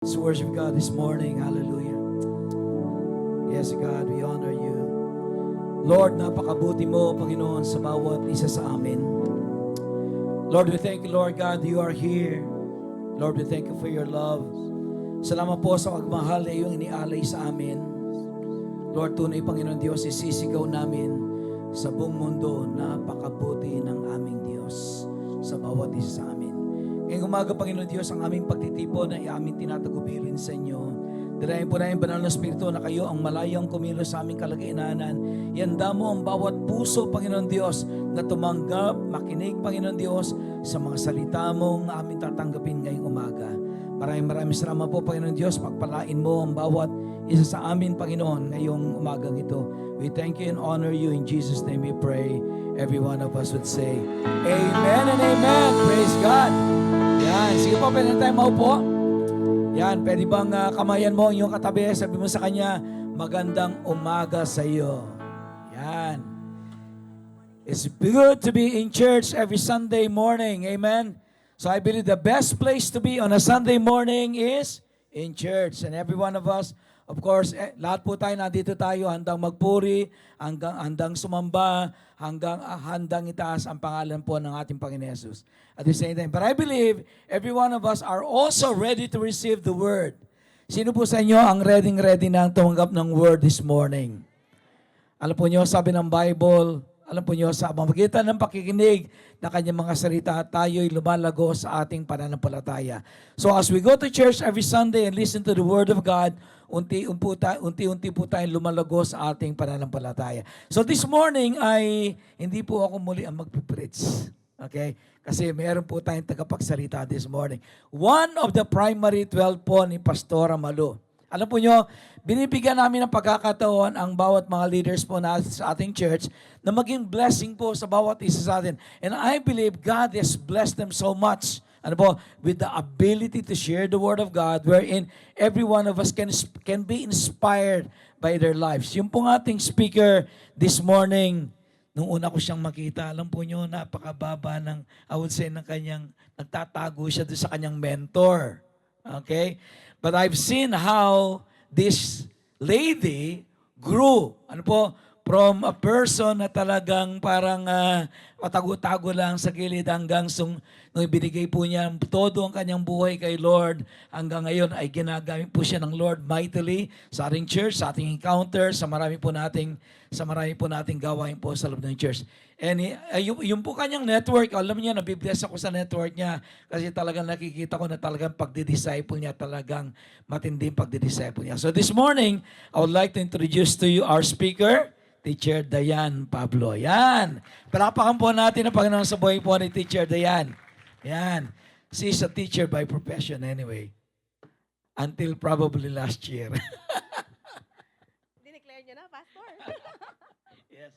Let's worship God this morning. Hallelujah. Yes, God, we honor you. Lord, napakabuti mo, Panginoon, sa bawat isa sa amin. Lord, we thank you, Lord God, you are here. Lord, we thank you for your love. Salamat po sa pagmahal na iyong inialay sa amin. Lord, tunay, Panginoon Diyos, isisigaw namin sa buong mundo, napakabuti ng aming Diyos sa bawat isa sa amin. Ngayong umaga, Panginoon Diyos, ang aming pagtitipon ay aming tinatagubilin sa inyo. Dalayan po namin, Banal na Espiritu, na kayo ang malayang kumilos sa aming kalaginanan. Ihanda mo ang bawat puso, Panginoon Diyos, na tumanggap, makinig, Panginoon Diyos, sa mga salita mo na aming tatanggapin ngayong umaga. Maraming salamat po, Panginoon Diyos. Pagpalain mo ang bawat isa sa amin, Panginoon, ngayong umagang ito. We thank you and honor you. In Jesus' name we pray. Every one of us would say, Amen and Amen. Praise God. Yan. Sige po, pwede na tayo maupo. Yan. Pwede bang kamayan mo ang iyong katabi? Sabi mo sa kanya, magandang umaga sa iyo. Yan. It's good to be in church every Sunday morning. Amen. So I believe the best place to be on a Sunday morning is in church. And every one of us, of course, lahat po tayo, nandito tayo, handang magpuri, handang sumamba, handang itaas ang pangalan po ng ating Panginoon Jesus. At the same time, but I believe every one of us are also ready to receive the Word. Sino po sa inyo ang ready na tumanggap ng Word this morning? Alam po niyo, sabi ng Bible, alam po niyo, sa pamamagitan ng pakikinig na kanyang mga salita, tayo'y lumalago sa ating pananampalataya. So as we go to church every Sunday and listen to the Word of God, unti-unti po tayong lumalago sa ating pananampalataya. So this morning ay hindi po ako muli ang magpipreach. Okay? Kasi meron po tayong tagapagsalita this morning. One of the primary 12 po ni Pastora Malu. Alam po nyo, binibigyan namin ng pagkakataon ang bawat mga leaders po na sa ating church na maging blessing po sa bawat isa sa atin. And I believe God has blessed them so much, ano po, with the ability to share the Word of God, wherein every one of us can be inspired by their lives. Yung pong ating speaker this morning, nung una ko siyang makita, alam po nyo, napakababa ng, I would say, ng kanyang, nagtatago siya doon sa kanyang mentor. Okay? But I've seen how this lady grew. Ano po? From a person na talagang parang patago-tago lang sa gilid hanggang nung ibinigay po niya todo ang kanyang buhay kay Lord, hanggang ngayon ay ginagamit po siya ng Lord mightily sa ating church, sa ating encounter, sa marami po nating gawain po sa loob ng church. And yung po kanyang network, alam niya, nabibless ako sa network niya kasi talagang nakikita ko na talagang pagdidisciple niya, talagang matinding pagdidisciple niya. So this morning, I would like to introduce to you our speaker, Teacher Dayan Pablo. Yan. Palapakan po natin ang Panginoon sa buhay po ni Teacher Dayan. Yan. She's a teacher by profession anyway. Until probably last year. Dineclare niyo na, Pastor. Yes.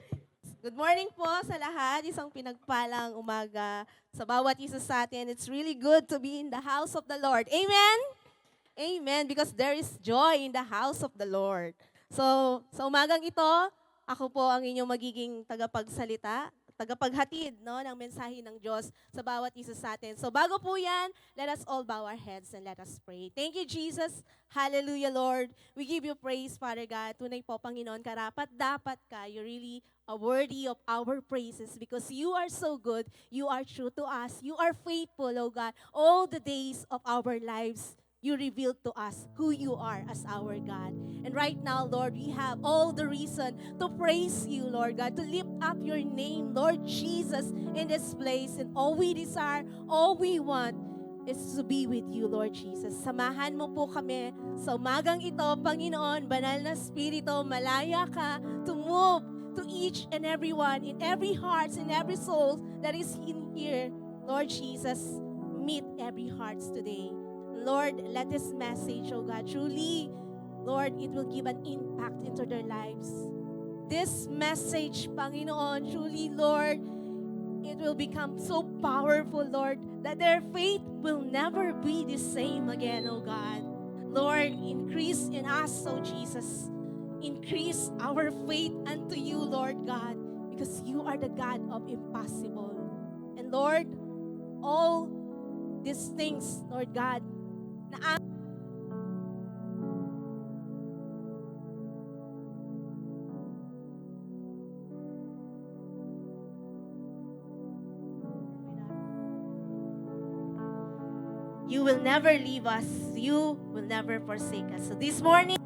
Good morning po sa lahat. Isang pinagpalang umaga sa bawat isa sa atin. It's really good to be in the house of the Lord. Amen? Amen. Because there is joy in the house of the Lord. So, sa umagang ito, ako po ang inyong magiging tagapagsalita, tagapaghatid ng mensahe ng Diyos sa bawat isa sa atin. So bago po yan, let us all bow our heads and let us pray. Thank you, Jesus. Hallelujah, Lord. We give you praise, Father God. Tunay po, Panginoon, karapat-dapat ka. You're really worthy of our praises because you are so good. You are true to us. You are faithful, oh God. All the days of our lives, you revealed to us who you are as our God. And right now, Lord, we have all the reason to praise you, Lord God, to lift up your name, Lord Jesus, in this place. And all we desire, all we want is to be with you, Lord Jesus. Samahan mo po kami sa umagang ito, Panginoon, Banal na Espiritu, malaya ka to move to each and every one, in every heart, in every soul that is in here. Lord Jesus, meet every heart today. Lord, let this message, oh God, truly, Lord, it will give an impact into their lives. This message, Panginoon, truly, Lord, it will become so powerful, Lord, that their faith will never be the same again, oh God. Lord, increase in us, oh Jesus. Increase our faith unto you, Lord God, because you are the God of impossible. And Lord, all these things, Lord God, na you will never leave us. You will never forsake us. So this morning,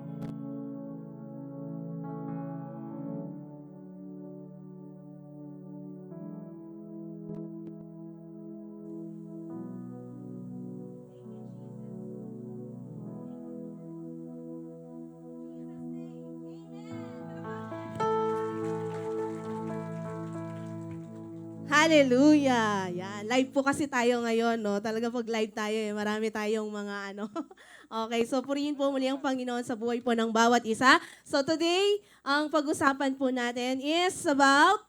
hallelujah! Yan. Live po kasi tayo ngayon, no? Talaga pag live tayo, marami tayong mga ano. Okay, so purihin po muli ang Panginoon sa buhay po ng bawat isa. So today, ang pag-usapan po natin is about...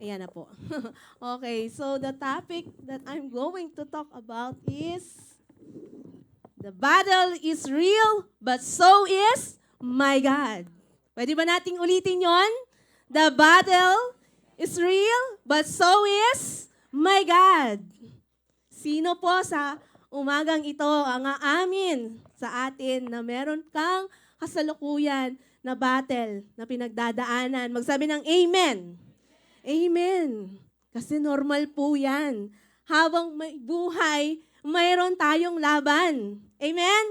Ayan na po. Okay, so the topic that I'm going to talk about is... The battle is real, but so is my God. Pwede ba nating ulitin yon? The battle is real, but so is my God. Sino po sa umagang ito ang aamin sa atin na meron kang kasalukuyan na battle na pinagdadaanan? Magsabi ng Amen. Amen. Kasi normal po yan. Habang may buhay, mayroon tayong laban. Amen?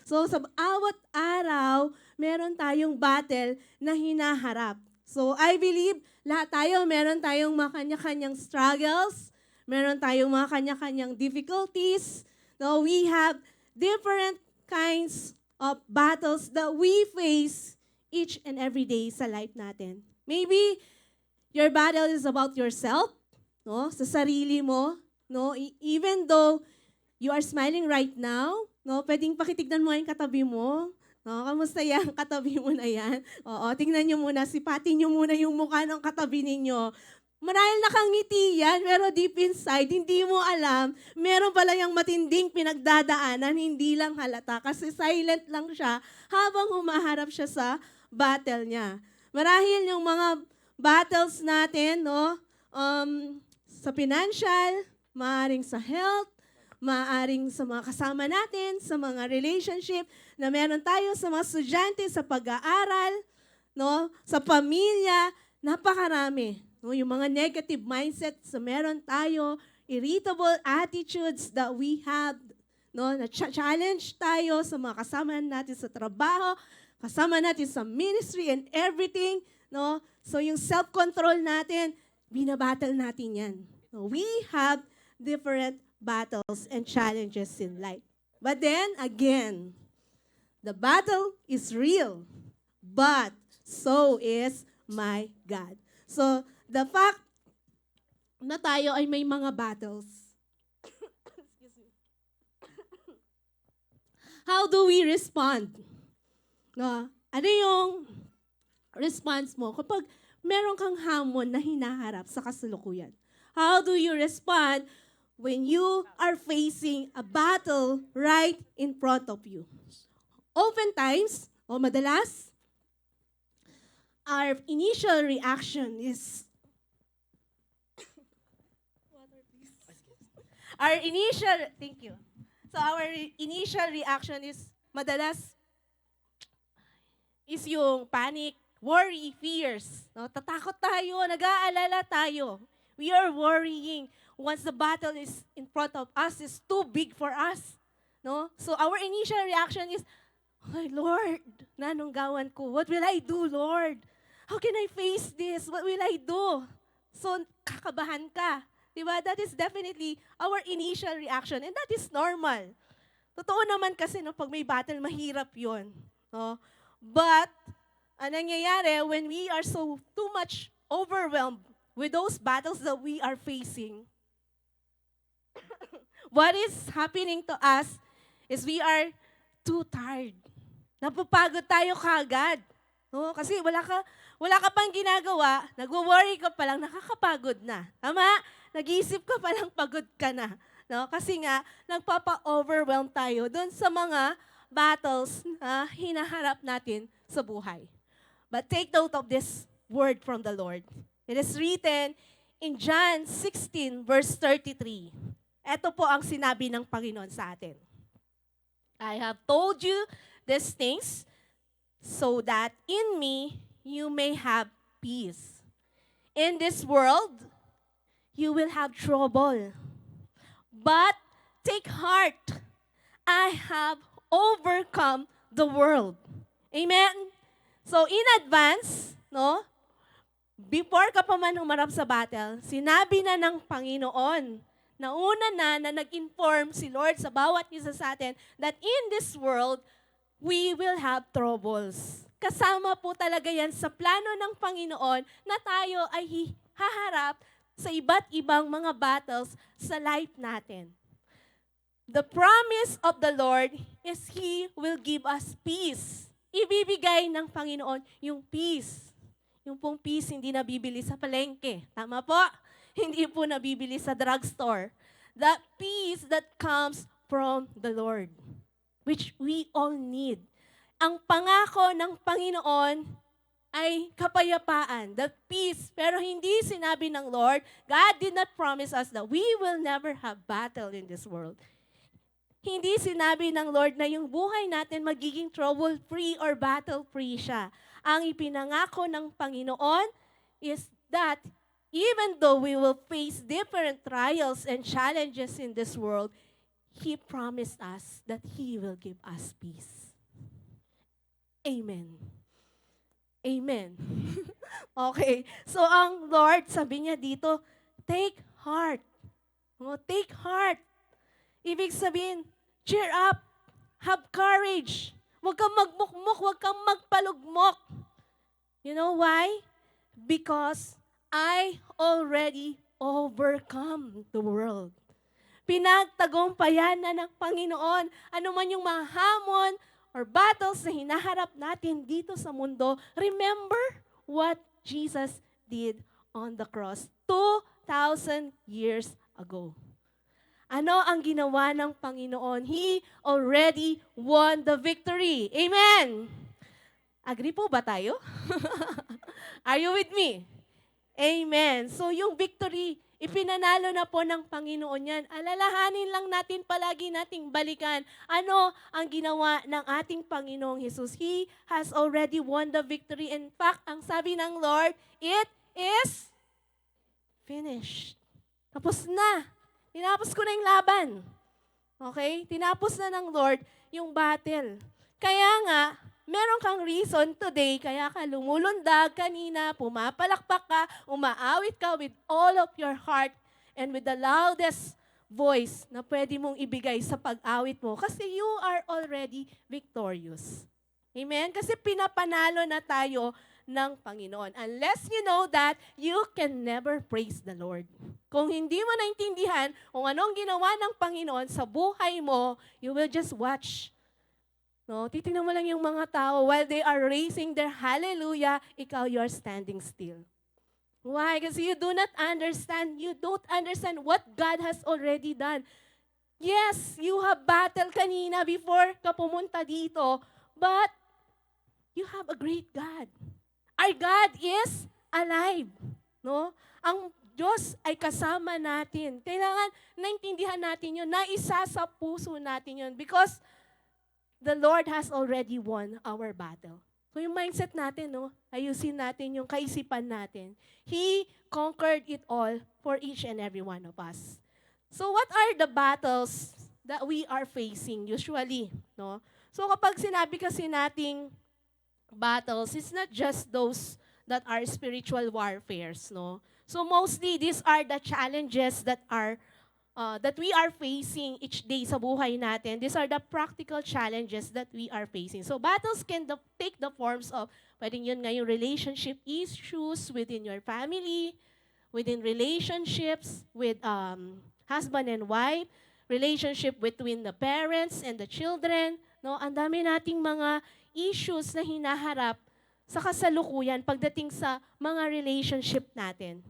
So sa bawat araw, meron tayong battle na hinaharap. So I believe lahat tayo, meron tayong mga kanya-kanyang struggles, meron tayong mga kanya-kanyang difficulties. No, we have different kinds of battles that we face each and every day sa life natin. Maybe your battle is about yourself, no? Sa sarili mo, no? Even though you are smiling right now, no? Pwedeng pakitignan mo yung katabi mo. No, kamusta yan? Katabi mo na yan. Oo, tingnan nyo muna, sipatin nyo muna yung mukha ng katabi ninyo. Marahil nakangiti yan, pero deep inside, hindi mo alam, meron pala yung matinding pinagdadaanan, hindi lang halata, kasi silent lang siya habang humaharap siya sa battle niya. Marahil yung mga battles natin, no, sa financial, maaring sa health, maaring sa mga kasama natin, sa mga relationship na meron tayo sa mga estudyante, sa pag-aaral, no, sa pamilya, napakarami. No, yung mga negative mindsets na meron tayo, irritable attitudes that we have, no, na-challenge tayo sa mga kasama natin sa trabaho, kasama natin sa ministry and everything, no. So yung self-control natin, binabattle natin yan. No, we have different battles and challenges in life. But then again, the battle is real, but so is my God. So, the fact na tayo ay may mga battles. How do we respond? No? Ano yung response mo kapag meron kang hamon na hinaharap sa kasalukuyan? How do you respond when you are facing a battle right in front of you? Oftentimes, o madalas, our initial reaction is thank you. So our initial reaction is madalas is yung panic, worry, fears. No, tatakot tayo, nag-aalala tayo. We are worrying once the battle is in front of us is too big for us. No? So our initial reaction is, "Ay, Lord, nanunggawan ko. What will I do, Lord? How can I face this? What will I do?" So, kakabahan ka. Diba? That is definitely our initial reaction. And that is normal. Totoo naman kasi, no, pag may battle, mahirap yun. No? But, ang nangyayari, when we are so too much overwhelmed with those battles that we are facing, what is happening to us is we are too tired. Napapagod tayo kaagad. No? Kasi wala ka pang ginagawa, nagwo-worry ka pa lang, nakakapagod na. Tama? Nag-iisip ka pa lang, pagod ka na. No? Kasi nga, nagpapa-overwhelm tayo doon sa mga battles na hinaharap natin sa buhay. But take note of this word from the Lord. It is written in John 16, verse 33. Ito po ang sinabi ng Panginoon sa atin. I have told you these things so that in me you may have peace. In this world, you will have trouble. But take heart. I have overcome the world. Amen? So in advance, no, before ka pa man humarap sa battle, sinabi na ng Panginoon, nauna na nag-inform si Lord sa bawat isa sa atin that in this world, we will have troubles. Kasama po talaga yan sa plano ng Panginoon na tayo ay haharap sa iba't ibang mga battles sa life natin. The promise of the Lord is He will give us peace. Ibibigay ng Panginoon yung peace. Yung pong peace hindi nabibili sa palengke. Tama po? Hindi po nabibili sa drugstore. That peace that comes from the Lord, which we all need. Ang pangako ng Panginoon ay kapayapaan, the peace. Pero hindi sinabi ng Lord, God did not promise us that we will never have battle in this world. Hindi sinabi ng Lord na yung buhay natin magiging trouble-free or battle-free siya. Ang ipinangako ng Panginoon is that even though we will face different trials and challenges in this world, He promised us that He will give us peace. Amen. Amen. Okay. So ang Lord, sabi niya dito, take heart. Take heart. Ibig sabihin, cheer up. Have courage. Huwag kang magmukmuk, huwag kang magpalugmok. You know why? Because I already overcome the world. Pinagtagumpayan na ng Panginoon. Ano man yung mga hamon or battles na hinaharap natin dito sa mundo, remember what Jesus did on the cross 2,000 years ago. Ano ang ginawa ng Panginoon? He already won the victory. Amen! Agree po ba tayo? Are you with me? Amen. So yung victory, ipinanalo na po ng Panginoon yan. Alalahanin lang natin palagi nating balikan. Ano ang ginawa ng ating Panginoong Jesus? He has already won the victory. In fact, ang sabi ng Lord, it is finished. Tapos na. Tinapos ko na yung laban. Okay? Tinapos na ng Lord yung battle. Kaya nga, meron kang reason today, kaya ka lumulundag kanina, pumapalakpak ka, umaawit ka with all of your heart and with the loudest voice na pwede mong ibigay sa pag-awit mo kasi you are already victorious. Amen? Kasi pinapanalo na tayo ng Panginoon. Unless you know that, you can never praise the Lord. Kung hindi mo naintindihan kung anong ginawa ng Panginoon sa buhay mo, you will just watch. No, titingnan mo lang yung mga tao while they are raising their hallelujah, ikaw you're standing still. Why? Kasi you do not understand. You don't understand what God has already done. Yes, you have battled kanina before ka pumunta dito, but you have a great God. Our God is alive. No? Ang Diyos ay kasama natin. Kailangan naintindihan natin yun, naisa sa puso natin yun because the Lord has already won our battle. So yung mindset natin, no, ayusin natin yung kaisipan natin. He conquered it all for each and every one of us. So what are the battles that we are facing usually? No? So kapag sinabi kasi nating battles, it's not just those that are spiritual warfares. No? So mostly these are the challenges that we are facing each day sa buhay natin. These are the practical challenges that we are facing. So battles can take the forms of, pwedeng yun nga yung relationship issues within your family, within relationships with husband and wife, relationship between the parents and the children. No, ang dami nating mga issues na hinaharap sa kasalukuyan pagdating sa mga relationship natin.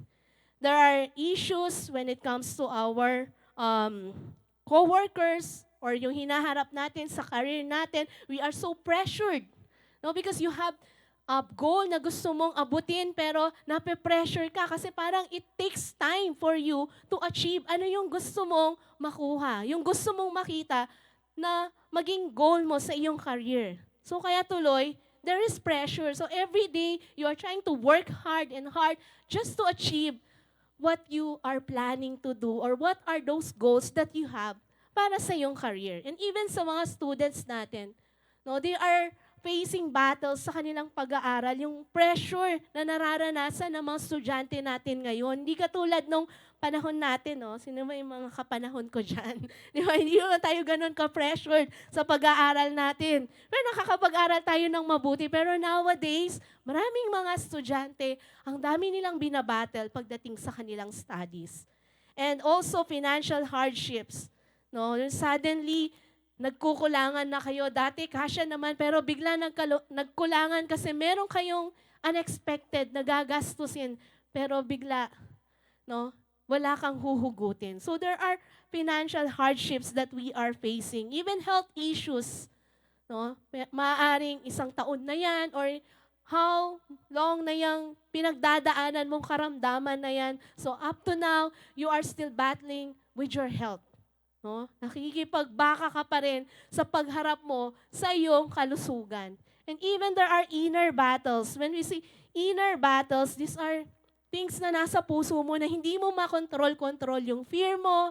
There are issues when it comes to our co-workers or yung hinaharap natin sa career natin. We are so pressured. No? Because you have a goal na gusto mong abutin pero nape-pressure ka kasi parang it takes time for you to achieve ano yung gusto mong makuha. Yung gusto mong makita na maging goal mo sa iyong career. So kaya tuloy, there is pressure. So every day, you are trying to work hard and hard just to achieve what you are planning to do or what are those goals that you have. para sa iyong career. And even sa mga students natin, no, they are facing battles sa kanilang pag-aaral, yung pressure na nararanasan ng mga estudyante natin ngayon. Hindi katulad nung panahon natin, no? Sino ba yung mga kapanahon ko dyan? Di ba? Hindi naman tayo ganun ka-pressured sa pag-aaral natin. Pero nakakapag-aral tayo ng mabuti. Pero nowadays, maraming mga estudyante, ang dami nilang binabattle pagdating sa kanilang studies. And also financial hardships. No? Suddenly, nagkukulangan na kayo. Dati, kasya naman, pero bigla nagkulangan kasi meron kayong unexpected na gagastusin, pero bigla, no, wala kang huhugutin. So there are financial hardships that we are facing. Even health issues. No? Maaaring isang taon na yan or how long na yung pinagdadaanan mong karamdaman na yan. So up to now, you are still battling with your health. No? Nakikipagbaka ka pa rin sa pagharap mo sa iyong kalusugan. And even there are inner battles. When we see inner battles, these are things na nasa puso mo na hindi mo makontrol-control. Yung fear mo,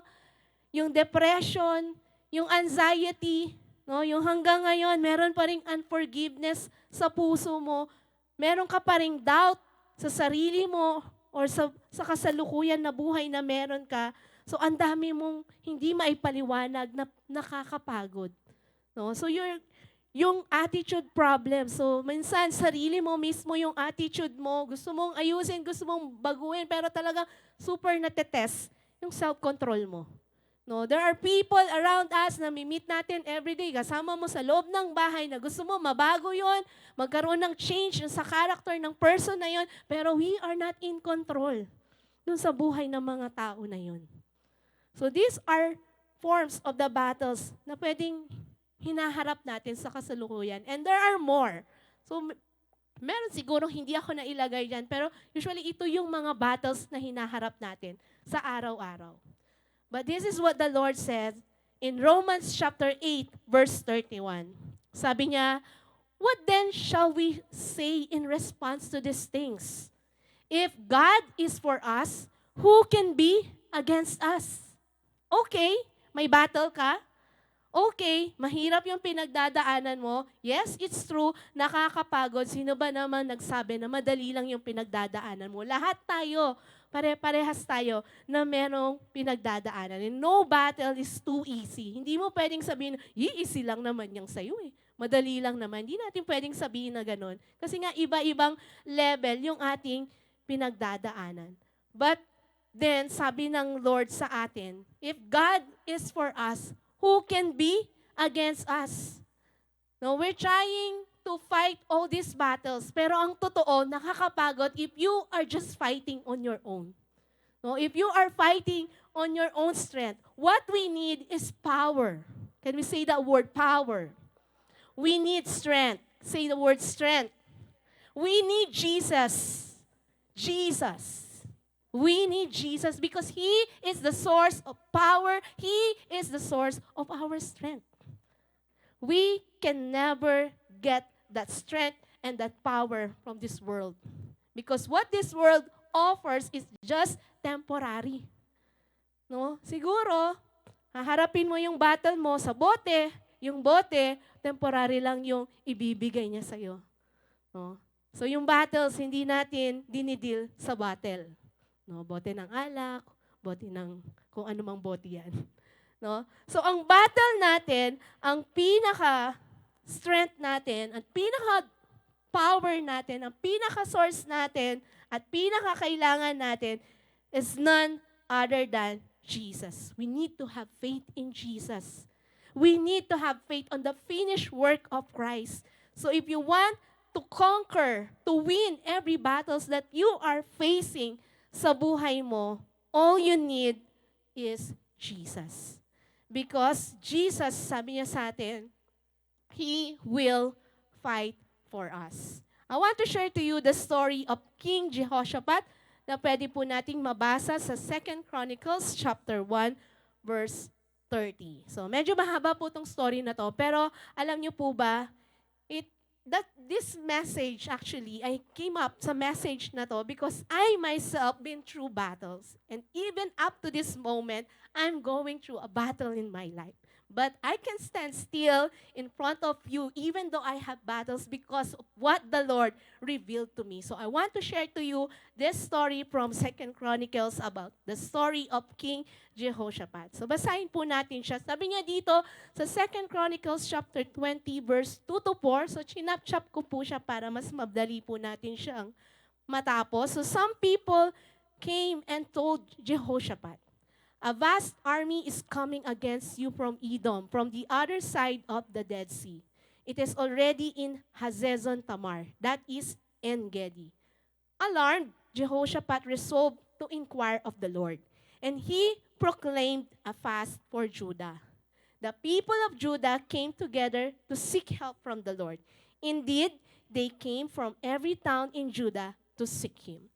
yung depression, yung anxiety, no? Yung hanggang ngayon, meron pa ring unforgiveness sa puso mo. Meron ka pa ring doubt sa sarili mo or sa kasalukuyan na buhay na meron ka. So, ang dami mong hindi maipaliwanag na nakakapagod. No? So, yung attitude problem. So, minsan, sarili mo mismo yung attitude mo. Gusto mong ayusin, gusto mong baguhin, pero talagang super natetest yung self-control mo. No? There are people around us na mi-meet natin everyday. Kasama mo sa loob ng bahay na gusto mo mabago yon, magkaroon ng change sa character ng person na yon, pero we are not in control dun sa buhay ng mga tao na yon. So these are forms of the battles na pwedeng hinaharap natin sa kasalukuyan. And there are more. So meron siguro hindi ako nailagay dyan, pero usually ito yung mga battles na hinaharap natin sa araw-araw. But this is what the Lord said in Romans chapter 8, verse 31. Sabi niya, "What then shall we say in response to these things? If God is for us, who can be against us?" Okay, may battle ka. Okay, mahirap yung pinagdadaanan mo. Yes, it's true, nakakapagod. Sino ba naman nagsabi na madali lang yung pinagdadaanan mo? Lahat tayo, pare-parehas tayo na merong pinagdadaanan. And no battle is too easy. Hindi mo pwedeng sabihin, easy lang naman yung sa'yo eh. Madali lang naman. Hindi natin pwedeng sabihin na ganun. Kasi nga iba-ibang level yung ating pinagdadaanan. But then, sabi ng Lord sa atin, if God is for us, who can be against us? No, we're trying to fight all these battles, pero ang totoo, nakakapagod if you are just fighting on your own. No, if you are fighting on your own strength, what we need is power. Can we say that word, power? We need strength. Say the word strength. We need Jesus. Jesus. We need Jesus because He is the source of power. He is the source of our strength. We can never get that strength and that power from this world. Because what this world offers is just temporary. No? Siguro, haharapin mo yung battle mo sa bote, yung bote, temporary lang yung ibibigay niya sa'yo. No? So yung battles, hindi natin dinidil sa battle. No, bote ng alak, bote ng kung ano mang bote yan. No? So ang battle natin, ang pinaka-strength natin, ang pinaka-power natin, ang pinaka-source natin, at pinaka-kailangan natin is none other than Jesus. We need to have faith in Jesus. We need to have faith on the finished work of Christ. So if you want to conquer, to win every battles that you are facing sa buhay mo, all you need is Jesus. Because Jesus, sabi niya sa atin, He will fight for us. I want to share to you the story of King Jehoshaphat na pwede po nating mabasa sa 2 Chronicles chapter 1, verse 30. So medyo mahaba po itong story na to, pero alam niyo po ba, this message actually, I came up sa message na to because I myself been through battles. And even up to this moment, I'm going through a battle in my life. But I can stand still in front of you even though I have battles because of what the Lord revealed to me. So I want to share to you this story from 2 Chronicles about the story of King Jehoshaphat. So basahin po natin siya. Sabi niya dito sa 2 Chronicles chapter 20 verse 2 to 4. So chinap-chap ko po siya para mas madali po natin siyang matapos. So some people came and told Jehoshaphat, "A vast army is coming against you from Edom, from the other side of the Dead Sea. It is already in Hazezon Tamar, that is En-Gedi." Alarmed, Jehoshaphat resolved to inquire of the Lord, and he proclaimed a fast for Judah. The people of Judah came together to seek help from the Lord. Indeed, they came from every town in Judah to seek him.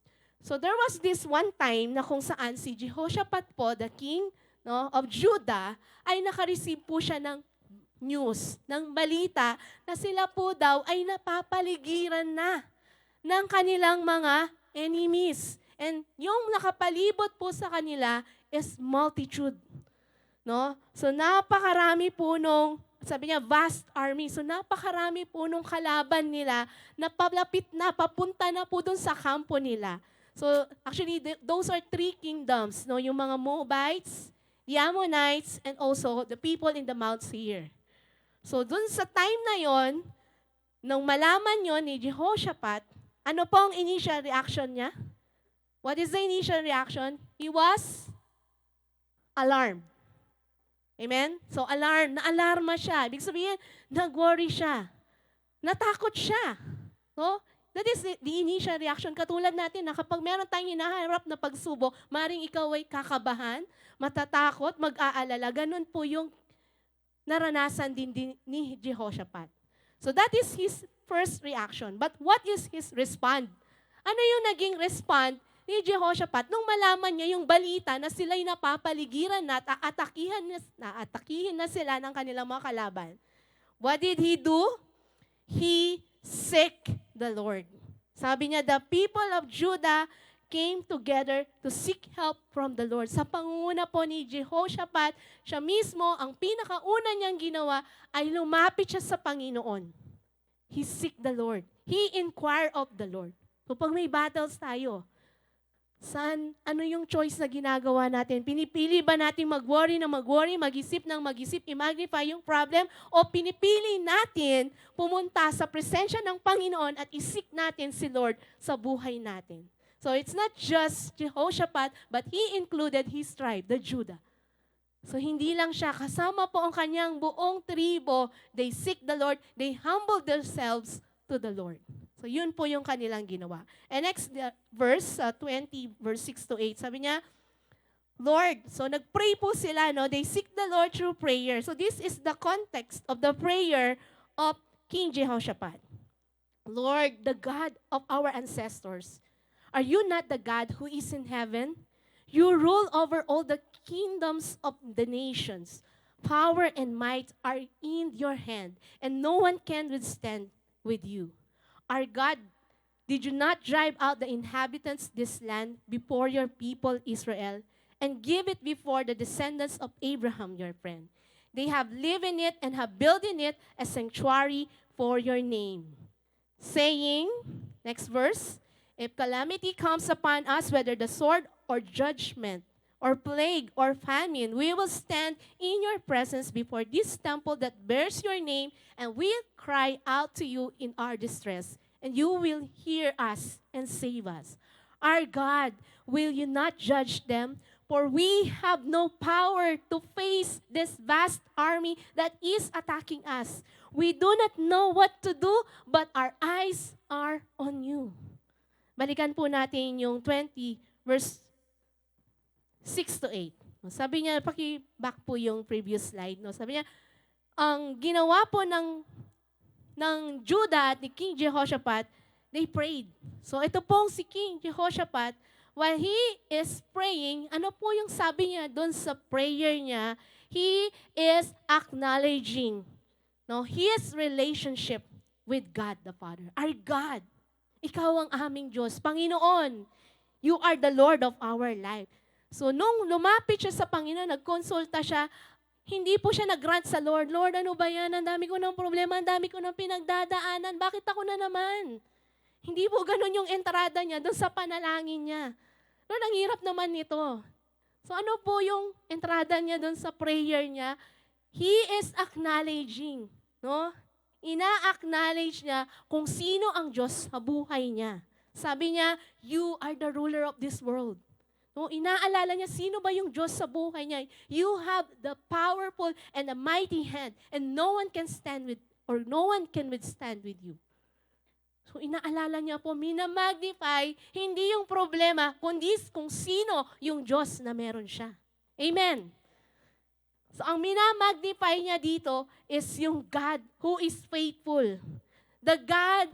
So there was this one time na kung saan si Jehoshaphat po, the king of Judah, ay nakareceive po siya ng news, ng balita na sila po daw ay napapaligiran na ng kanilang mga enemies. And yung nakapalibot po sa kanila is multitude. No? So napakarami po nung, sabi niya, vast army. So napakarami po nung kalaban nila na palapit na, papunta na po dun sa kampo nila. So actually, those are three kingdoms, no? Yung mga Moabites, the Ammonites, and also the people in the Mount Seir. So dun sa time na yon, nung malaman yon ni Jehoshaphat, ano po ang initial reaction niya? What is the initial reaction? He was alarmed. Amen? So alarm, na-alarma siya. Ibig sabihin, nag-worry siya. Natakot siya. No? That is the initial reaction. Katulad natin na kapag meron tayong hinaharap na pagsubok, maring ikaw ay kakabahan, matatakot, mag-aalala. Ganun po yung naranasan din ni Jehoshaphat. So that is his first reaction. But what is his response? Ano yung naging response ni Jehoshaphat nung malaman niya yung balita na sila'y napapaligiran na at aatakihin na sila ng kanilang mga kalaban? What did he do? He seek the Lord. Sabi niya, the people of Judah came together to seek help from the Lord. Sa pangunguna po ni Jehoshaphat, siya mismo, ang pinakauna niyang ginawa ay lumapit siya sa Panginoon. He seek the Lord. He inquire of the Lord. So pag may battles tayo, ano yung choice na ginagawa natin? Pinipili ba natin mag-worry, mag-isip, i-magnify yung problem, o pinipili natin pumunta sa presensya ng Panginoon at isik natin si Lord sa buhay natin? So it's not just Jehoshaphat, but he included his tribe, the Judah. So hindi lang siya, kasama po ang kanyang buong tribo, they seek the Lord, they humble themselves to the Lord. So yun po yung kanilang ginawa. And next verse, 20, verse 6 to 8, sabi niya, Lord, so nagpray po sila, no? They seek the Lord through prayer. So this is the context of the prayer of King Jehoshaphat. Lord, the God of our ancestors, are you not the God who is in heaven? You rule over all the kingdoms of the nations. Power and might are in your hand, and no one can withstand with you. Our God, did you not drive out the inhabitants of this land before your people Israel and give it before the descendants of Abraham, your friend? They have lived in it and have built in it a sanctuary for your name. Saying, next verse, if calamity comes upon us, whether the sword or judgment or plague or famine, we will stand in your presence before this temple that bears your name, and we'll cry out to you in our distress, and you will hear us and save us. Our God, will you not judge them? For we have no power to face this vast army that is attacking us. We do not know what to do, but our eyes are on you. Balikan po natin yung 20, verse 6 to 8. Sabi niya, paki-back po yung previous slide. No? Sabi niya, ang ginawa po ng Judah at ni King Jehoshaphat, they prayed. So ito pong si King Jehoshaphat, while he is praying, ano po yung sabi niya doon sa prayer niya? He is acknowledging his relationship with God the Father. Our God, ikaw ang aming Diyos. Panginoon, you are the Lord of our life. So nung lumapit siya sa Panginoon, nagkonsulta siya, hindi po siya nag-grant sa Lord, Lord, ano ba yan? Ang dami ko ng problema, ang dami ko ng pinagdadaanan. Bakit ako na naman? Hindi po ganun yung entrada niya doon sa panalangin niya. Lord, ang hirap naman nito. So ano po yung entrada niya doon sa prayer niya? He is acknowledging, no? Ina-acknowledge niya kung sino ang Diyos sa buhay niya. Sabi niya, you are the ruler of this world. No, inaalala niya, sino ba yung Diyos sa buhay niya? You have the powerful and the mighty hand, and no one can stand with, or no one can withstand with you. So inaalala niya po, minamagnify, hindi yung problema, kundi kung sino yung Diyos na meron siya. Amen. So ang minamagnify niya dito is yung God who is faithful. The God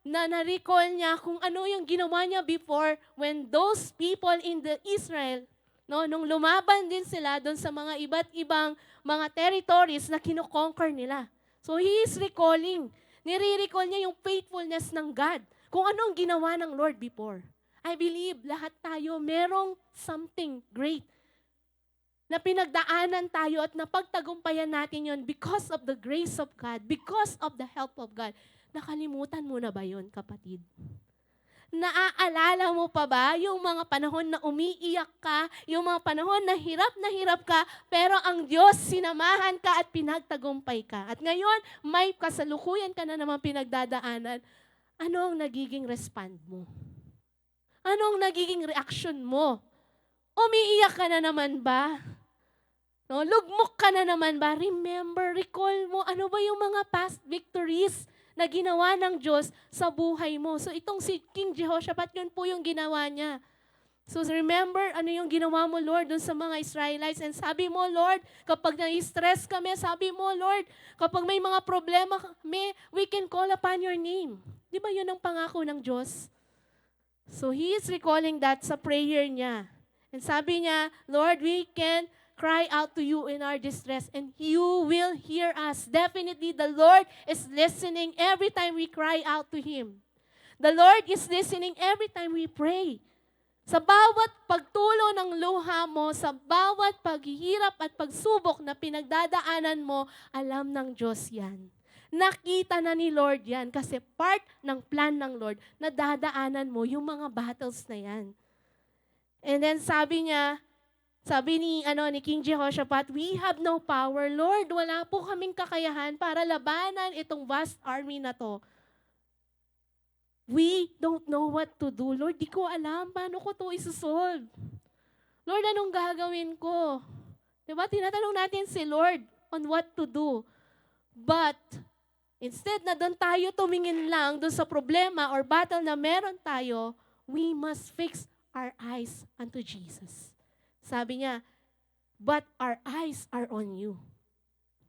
na na-recall niya kung ano yung ginawa niya before when those people in the Israel, no, nung lumaban din sila doon sa mga iba't ibang mga territories na kinoconquer nila. So he is recalling, nire-recall niya yung faithfulness ng God, kung anong ginawa ng Lord before. I believe lahat tayo merong something great na pinagdaanan tayo at napagtagumpayan natin yon because of the grace of God, because of the help of God. Nakalimutan mo na ba yun, kapatid? Naaalala mo pa ba yung mga panahon na umiiyak ka, yung mga panahon na hirap ka, pero ang Diyos sinamahan ka at pinagtagumpay ka. At ngayon, may kasalukuyan ka na naman pinagdadaanan. Ano ang nagiging respond mo? Ano ang nagiging reaction mo? Umiiyak ka na naman ba? No, lugmok ka na naman ba? Remember, recall mo, ano ba yung mga past victories na ginawa ng Diyos sa buhay mo. So itong si King Jehoshaphat, yun po yung ginawa niya. So remember, ano yung ginawa mo, Lord, dun sa mga Israelites. And sabi mo, Lord, kapag na-stress kami, sabi mo, Lord, kapag may mga problema kami, we can call upon your name. Di ba yun ang pangako ng Diyos? So he is recalling that sa prayer niya. And sabi niya, Lord, we can cry out to you in our distress, and you will hear us. Definitely, the Lord is listening every time we cry out to Him. The Lord is listening every time we pray. Sa bawat pagtulo ng luha mo, sa bawat paghihirap at pagsubok na pinagdadaanan mo, alam ng Diyos yan. Nakita na ni Lord yan kasi part ng plan ng Lord na dadaanan mo yung mga battles na yan. And then sabi niya, sabi ni King Jehoshaphat, we have no power. Lord, wala po kaming kakayahan para labanan itong vast army na to. We don't know what to do. Lord, di ko alam paano ko to isusolve. Lord, anong gagawin ko? Diba? Tinatanong natin si Lord on what to do. But, instead na doon tayo tumingin lang doon sa problema or battle na meron tayo, we must fix our eyes unto Jesus. Sabi niya, but our eyes are on you.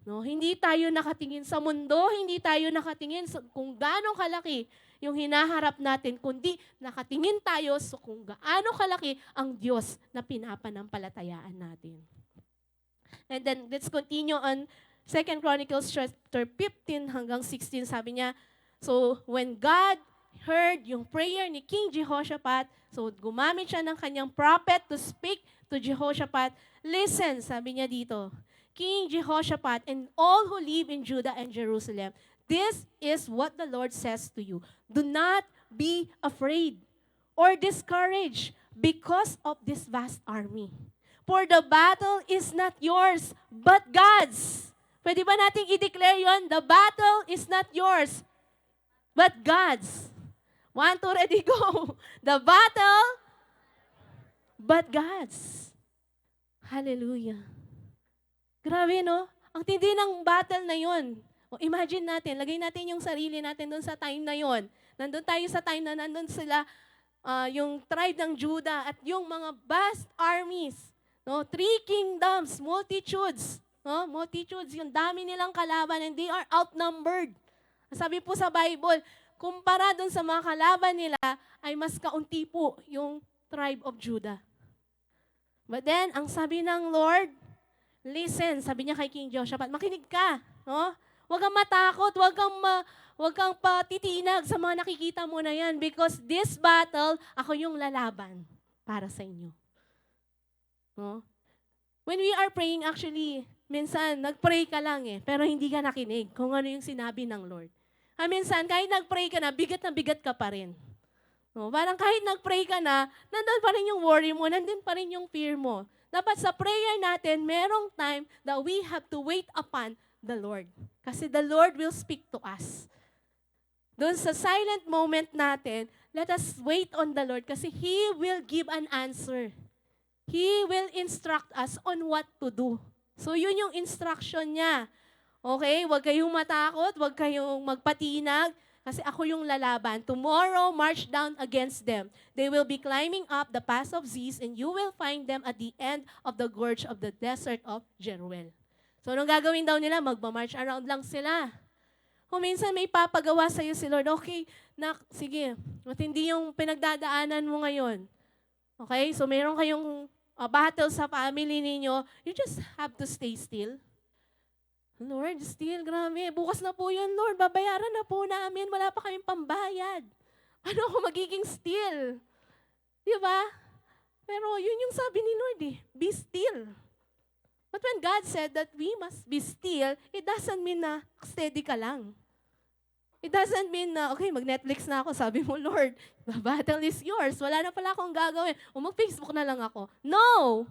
No, hindi tayo nakatingin sa mundo, hindi tayo nakatingin sa kung gaano kalaki yung hinaharap natin, kundi nakatingin tayo sa kung gaano kalaki ang Diyos na pinapanampalatayaan natin. And then, let's continue on 2 Chronicles chapter 15 hanggang 16. Sabi niya, so when God heard yung prayer ni King Jehoshaphat, so gumamit siya ng kanyang prophet to speak to Jehoshaphat. Listen, sabi niya dito, King Jehoshaphat and all who live in Judah and Jerusalem, this is what the Lord says to you. Do not be afraid or discouraged because of this vast army. For the battle is not yours, but God's. Pwede ba nating i-declare yon? The battle is not yours, but God's. 1, 2, ready, go. The battle, but God's. Hallelujah. Grabe, no? Ang tindi ng battle na yon. O imagine natin, lagay natin yung sarili natin doon sa time na yon. Nandun tayo sa time na nandun sila, yung tribe ng Judah at yung mga vast armies. No? 3 kingdoms, multitudes. No? Multitudes, yung dami nilang kalaban and they are outnumbered. Sabi po sa Bible, kumpara dun sa mga kalaban nila, ay mas kaunti po yung tribe of Judah. But then, ang sabi ng Lord, listen, sabi niya kay King Jehoshaphat, makinig ka, no? Huwag kang matakot, huwag kang Huwag kang patitinag sa mga nakikita mo na yan because this battle, ako yung lalaban para sa inyo. No? When we are praying, actually, minsan, nag-pray ka lang pero hindi ka nakinig kung ano yung sinabi ng Lord. Minsan, kahit nag-pray ka na bigat ka pa rin. No? Parang kahit nag-pray ka na, nandun pa rin yung worry mo, nandun pa rin yung fear mo. Dapat sa prayer natin, merong time that we have to wait upon the Lord. Kasi the Lord will speak to us. Doon sa silent moment natin, let us wait on the Lord kasi He will give an answer. He will instruct us on what to do. So yun yung instruction niya. Okay, huwag kayong matakot, huwag kayong magpatinag, kasi ako yung lalaban. Tomorrow, march down against them. They will be climbing up the pass of Ziz, and you will find them at the end of the gorge of the desert of Jeruel. So, anong gagawin daw nila? Magmamarch around lang sila. Kung minsan may papagawa sa'yo si Lord, okay, sige, matindi yung pinagdadaanan mo ngayon. Okay, so meron kayong battle sa family ninyo, you just have to stay still. Lord, still, grabe. Bukas na po yun, Lord. Babayaran na po namin. Wala pa kaming pambayad. Ano ako magiging still? Di ba? Pero yun yung sabi ni Lord be still. But when God said that we must be still, it doesn't mean na steady ka lang. It doesn't mean na, okay, mag-Netflix na ako. Sabi mo, Lord, the battle is yours. Wala na pala akong gagawin. O mag-Facebook na lang ako. No!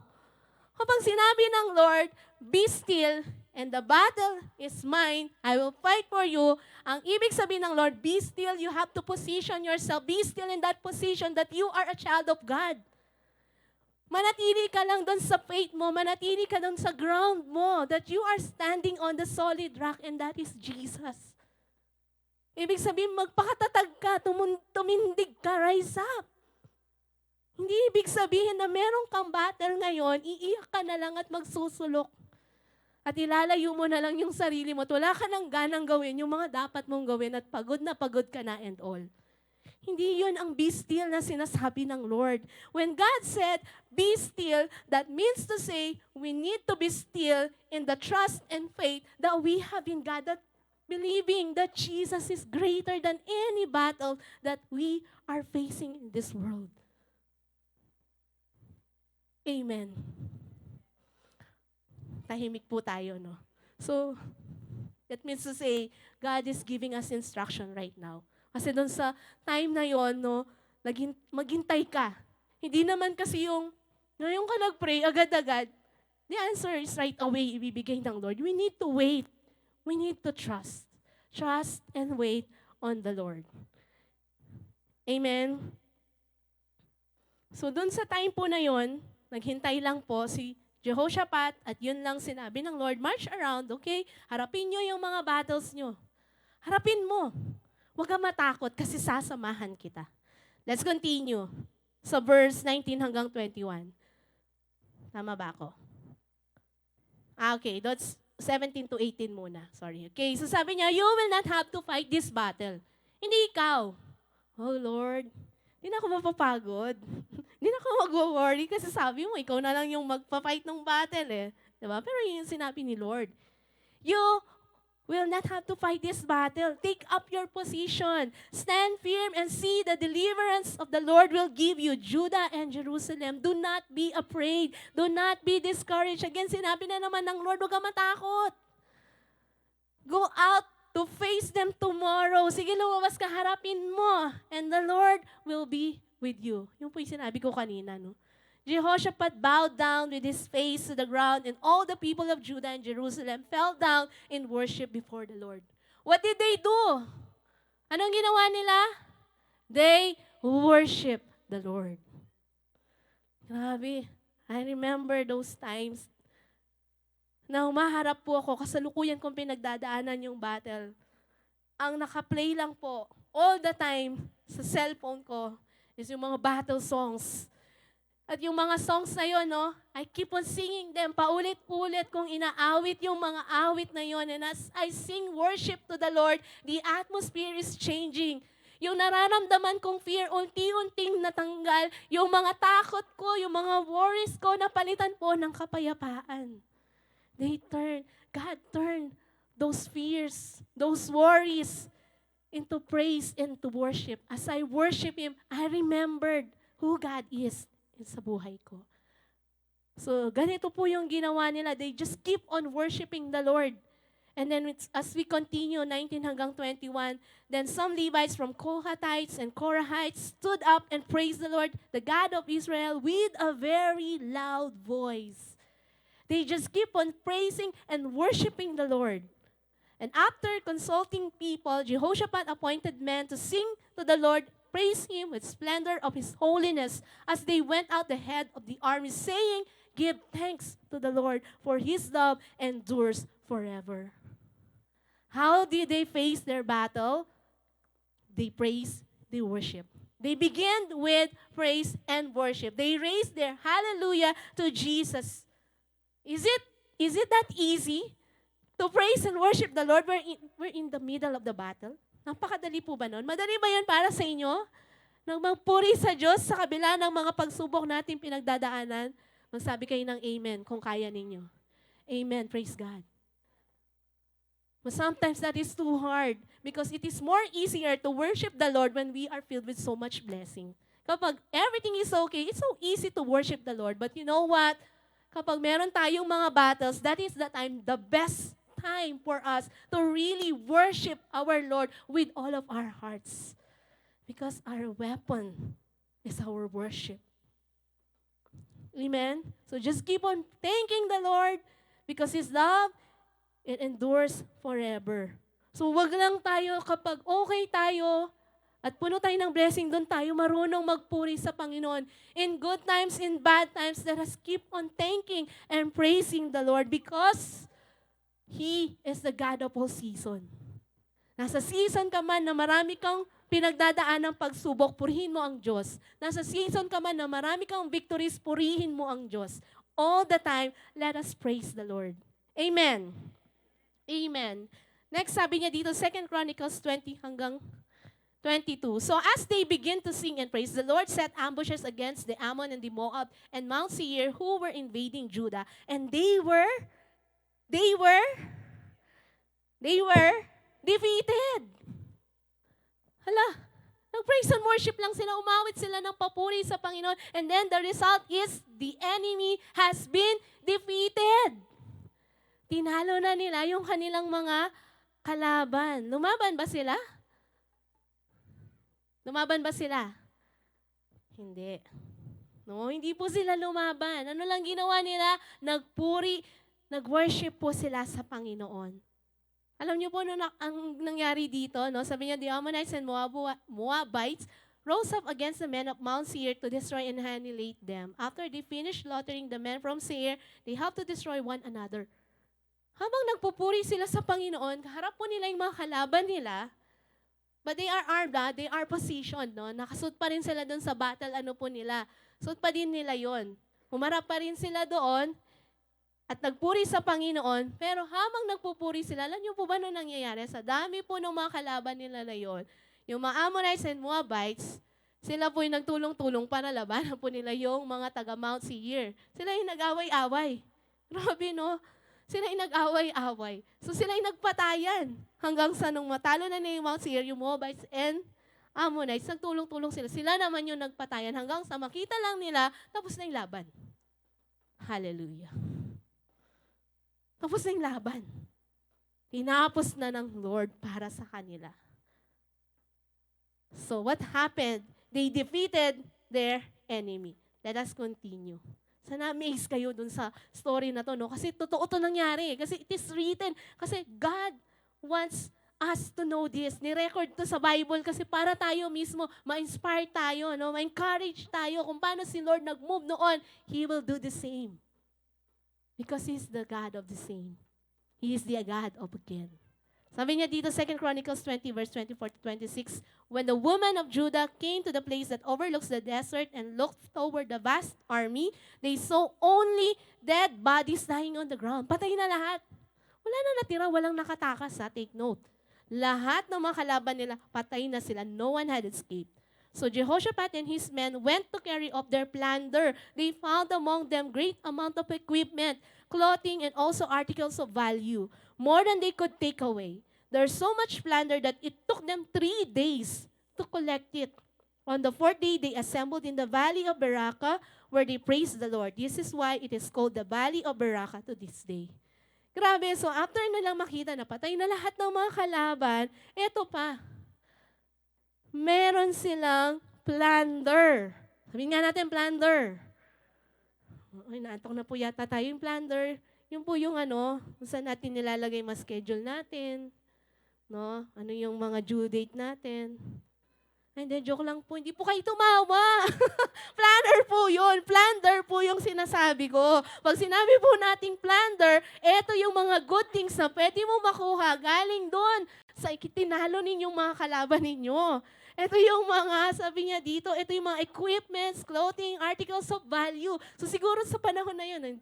Kapag sinabi ng Lord, be still, and the battle is mine, I will fight for you. Ang ibig sabihin ng Lord, be still, you have to position yourself. Be still in that position that you are a child of God. Manatili ka lang doon sa faith mo, manatili ka doon sa ground mo, that you are standing on the solid rock, and that is Jesus. Ibig sabihin, magpakatatag ka, tumindig ka, rise up. Hindi ibig sabihin na meron kang battle ngayon, iiyak ka na lang at magsusulok. At ilalayo mo na lang yung sarili mo at wala ka nang ganang gawin yung mga dapat mong gawin at pagod na pagod ka na and all. Hindi yun ang be still na sinasabi ng Lord. When God said, be still, that means to say, we need to be still in the trust and faith that we have in God, that believing that Jesus is greater than any battle that we are facing in this world. Amen. Tahimik po tayo, no? So, that means to say, God is giving us instruction right now. Kasi doon sa time na yon, no, maghintay ka. Hindi naman kasi yung, ngayon ka nag-pray, agad-agad, the answer is right away, ibibigay ng Lord. We need to wait. We need to trust. Trust and wait on the Lord. Amen? So, doon sa time po na yon, naghintay lang po si Jehoshaphat at yun lang sinabi ng Lord, march around, okay? Harapin nyo yung mga battles nyo. Harapin mo. Huwag ka matakot kasi sasamahan kita. Let's continue. Sa verse 19 hanggang 21. Tama ba ako? Okay, that's 17 to 18 muna. Sorry. Okay, so sabi niya, you will not have to fight this battle. Hindi ikaw. Oh Lord, hindi na ako mapapagod. Hindi na ako mag-worry kasi sabi mo, ikaw na lang yung magpa-fight ng battle Diba? Pero yun yung sinabi ni Lord. You will not have to fight this battle. Take up your position. Stand firm and see the deliverance of the Lord will give you, Judah and Jerusalem. Do not be afraid. Do not be discouraged. Again, sinabi na naman ng Lord, huwag ka matakot. Go out to face them tomorrow. Sige, lumabas ka, harapin mo. And the Lord will be with you. Yung po yung sinabi ko kanina, no? Jehoshaphat bowed down with his face to the ground, and all the people of Judah and Jerusalem fell down in worship before the Lord. What did they do? Anong ginawa nila? They worship the Lord. Grabe. I remember those times na humaharap po ako, kasalukuyan kong pinagdadaanan yung battle. Ang nakaplay lang po all the time sa cellphone ko is yung mga battle songs. At yung mga songs na yun, no, I keep on singing them, paulit-ulit kong inaawit yung mga awit na yun. And as I sing worship to the Lord, the atmosphere is changing. Yung nararamdaman kong fear, unti-unting natanggal. Yung mga takot ko, yung mga worries ko, napalitan po ng kapayapaan. God turned those fears, those worries, into praise and to worship. As I worship Him, I remembered who God is sa buhay ko. So, ganito po yung ginawa nila. They just keep on worshiping the Lord. And then as we continue, 19 hanggang 21, then some Levites from Kohathites and Korahites stood up and praised the Lord, the God of Israel, with a very loud voice. They just keep on praising and worshiping the Lord. And after consulting people, Jehoshaphat appointed men to sing to the Lord, praise Him with splendor of His holiness, as they went out the head of the army, saying, give thanks to the Lord, for His love endures forever. How did they face their battle? They praise, they worship. They began with praise and worship. They raised their hallelujah to Jesus. Is it that easy to praise and worship the Lord? We're in the middle of the battle. Napakadali po ba nun? Madali ba yan para sa inyo? Nang magpuri sa Diyos sa kabila ng mga pagsubok natin pinagdadaanan, magsabi kayo ng amen kung kaya ninyo. Amen. Praise God. But sometimes that is too hard because it is more easier to worship the Lord when we are filled with so much blessing. Kapag everything is okay, it's so easy to worship the Lord. But you know what? Kapag meron tayong mga battles, that is the time, the best time for us to really worship our Lord with all of our hearts. Because our weapon is our worship. Amen? So just keep on thanking the Lord because His love, it endures forever. So wag lang tayo kapag okay tayo at puno tayo ng blessing, doon tayo marunong magpuri sa Panginoon. In good times, in bad times, let us keep on thanking and praising the Lord because He is the God of all season. Nasa season ka man na marami kang pinagdadaan ng pagsubok, purihin mo ang Diyos. Nasa season ka man na marami kang victories, purihin mo ang Diyos. All the time, let us praise the Lord. Amen. Amen. Next, sabi niya dito, 2 Chronicles 20 hanggang 22. So as they begin to sing and praise, the Lord set ambushes against the Ammon and the Moab and Mount Seir who were invading Judah. And they were defeated. Hala, nag-praise and worship lang sila, umawit sila ng papuri sa Panginoon, and then the result is the enemy has been defeated. Tinalo na nila yung kanilang mga kalaban. Lumaban ba sila? Lumaban ba sila? Hindi. No, hindi po sila lumaban. Ano lang ginawa nila? Nagpuri, nag-worship po sila sa Panginoon. Alam niyo po ang nangyari dito, no? Sabi niya, the Ammonites and Moabites rose up against the men of Mount Seir to destroy and annihilate them. After they finished slaughtering the men from Seir, they helped to destroy one another. Habang nagpupuri sila sa Panginoon, kaharap po nila yung mga kalaban nila, but they are armed, they are positioned, no? Nakasuot pa rin sila doon sa battle, ano po nila. Suot pa din nila yon. Humarap pa rin sila doon, at nagpuri sa Panginoon, pero habang nagpupuri sila, alam niyo po ba ano nangyayari? Sa dami po ng mga kalaban nila na yon, yung mga Ammonites and Moabites, sila po yung nagtulong-tulong para labanan po nila yung mga taga Mount Seir. Sila yung nag-away-away. Grabe, no? Sila yung nag-away-away. So sila yung nagpatayan hanggang sa nung matalo na yung Mount Seir, yung Moabites and Ammonites, nagtulong-tulong sila. Sila naman yung nagpatayan hanggang sa makita lang nila, tapos na yung laban. Hallelujah. Tapos na yung laban. Tinapos na ng Lord para sa kanila. So what happened? They defeated their enemy. Let us continue. Sana amaze kayo dun sa story na to, no? Kasi totoo to nangyari. Kasi it is written. Kasi God wants us to know this. Ni-record to sa Bible kasi para tayo mismo ma-inspire tayo, no? Ma-encourage tayo kung paano si Lord nag-move noon. He will do the same. Because He's the God of the same. He is the God of again. Sabi niya dito, 2 Chronicles 20, verse 24 to 26, when the women of Judah came to the place that overlooks the desert and looked toward the vast army, they saw only dead bodies lying on the ground. Patay na lahat. Wala na natira, walang nakatakas. Take note. Lahat ng mga kalaban nila, patay na sila. No one had escaped. So Jehoshaphat and his men went to carry off their plunder. They found among them great amount of equipment, clothing, and also articles of value, more than they could take away. There's so much plunder that it took them 3 days to collect it. On the 4th day, they assembled in the valley of Beraka where they praised the Lord. This is why it is called the valley of Beraka to this day. Grabe, so after nilang makita na patay na lahat ng mga kalaban, eto pa, meron silang plunder. Sabihin nga natin, plunder. Ay, naantok na po yata tayo yung plunder. Yung po yung kung saan natin nilalagay yung schedule natin. No? Ano yung mga due date natin. Hindi, joke lang po. Hindi po kayo tumawa. Planner po yun. Plunder po yung sinasabi ko. Pag sinabi po nating plunder, eto yung mga good things na pwede mo makuha galing doon sa ikitinalo ninyong mga kalaban ninyo. Ito yung mga, sabi niya dito, ito yung mga equipments, clothing, articles of value. So siguro sa panahon na yun,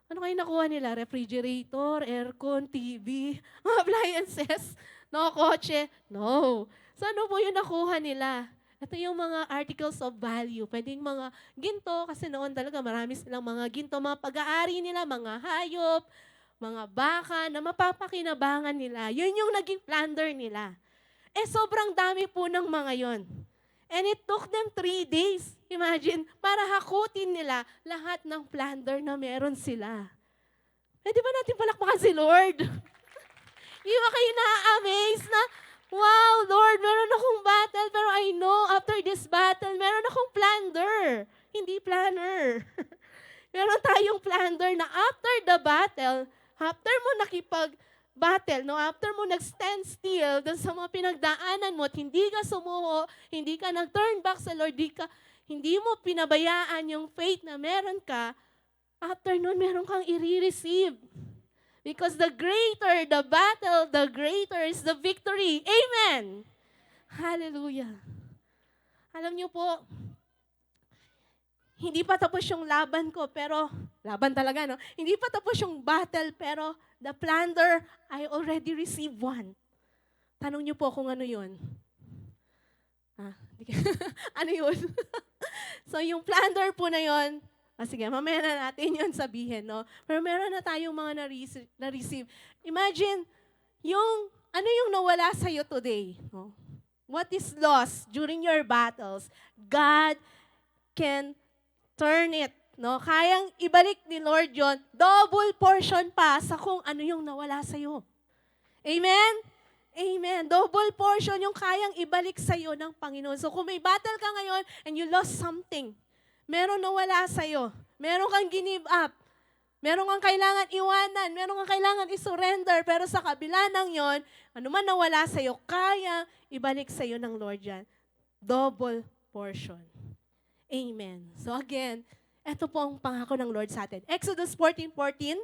ano kayo nakuha nila? Refrigerator, aircon, TV, mga appliances, no, kotse? No. So ano po yung nakuha nila? Ito yung mga articles of value. Pwedeng mga ginto, kasi noon talaga marami silang mga ginto, mga pag-aari nila, mga hayop, mga baka na mapapakinabangan nila. Yun yung naging plunder nila. Sobrang dami po ng mga yon. And it took them 3 days, imagine, para hakutin nila lahat ng plunder na meron sila. Di ba natin palakpakan si Lord? Di ba kayo na-amaze na, wow, Lord, meron akong battle, pero I know after this battle, meron akong plunder. Hindi planner. Meron tayong plunder na after the battle, after mo nakipag-battle, no, after mo nag-stand still dun sa mga pinagdaanan mo at hindi ka sumuho, hindi ka nag-turn back sa Lord, hindi mo pinabayaan yung faith na meron ka, after nun, meron kang i-receive. Because the greater the battle, the greater is the victory. Amen! Hallelujah. Alam niyo po, hindi pa tapos yung laban ko, pero, laban talaga, no? Hindi pa tapos yung battle, pero the plunder, I already received one. Tanong niyo po kung ano yun. Ano yun? So yung plunder po na yun, sige, mamaya na natin yun sabihin, no? Pero meron na tayong mga na-receive. Imagine, ano yung nawala sa'yo today? No? What is lost during your battles? God can turn it. No? Kayang ibalik ni Lord yon, double portion pa sa kung ano yung nawala sa'yo. Amen? Amen. Double portion yung kayang ibalik sa'yo ng Panginoon. So kung may battle ka ngayon and you lost something, meron nawala sa'yo, meron kang give up, meron kang kailangan iwanan, meron kang kailangan isurrender, pero sa kabila ng yon, ano man nawala sa'yo, kayang ibalik sa'yo ng Lord yan. Double portion. Amen. So again, ito po ang pangako ng Lord sa atin. Exodus 14:14,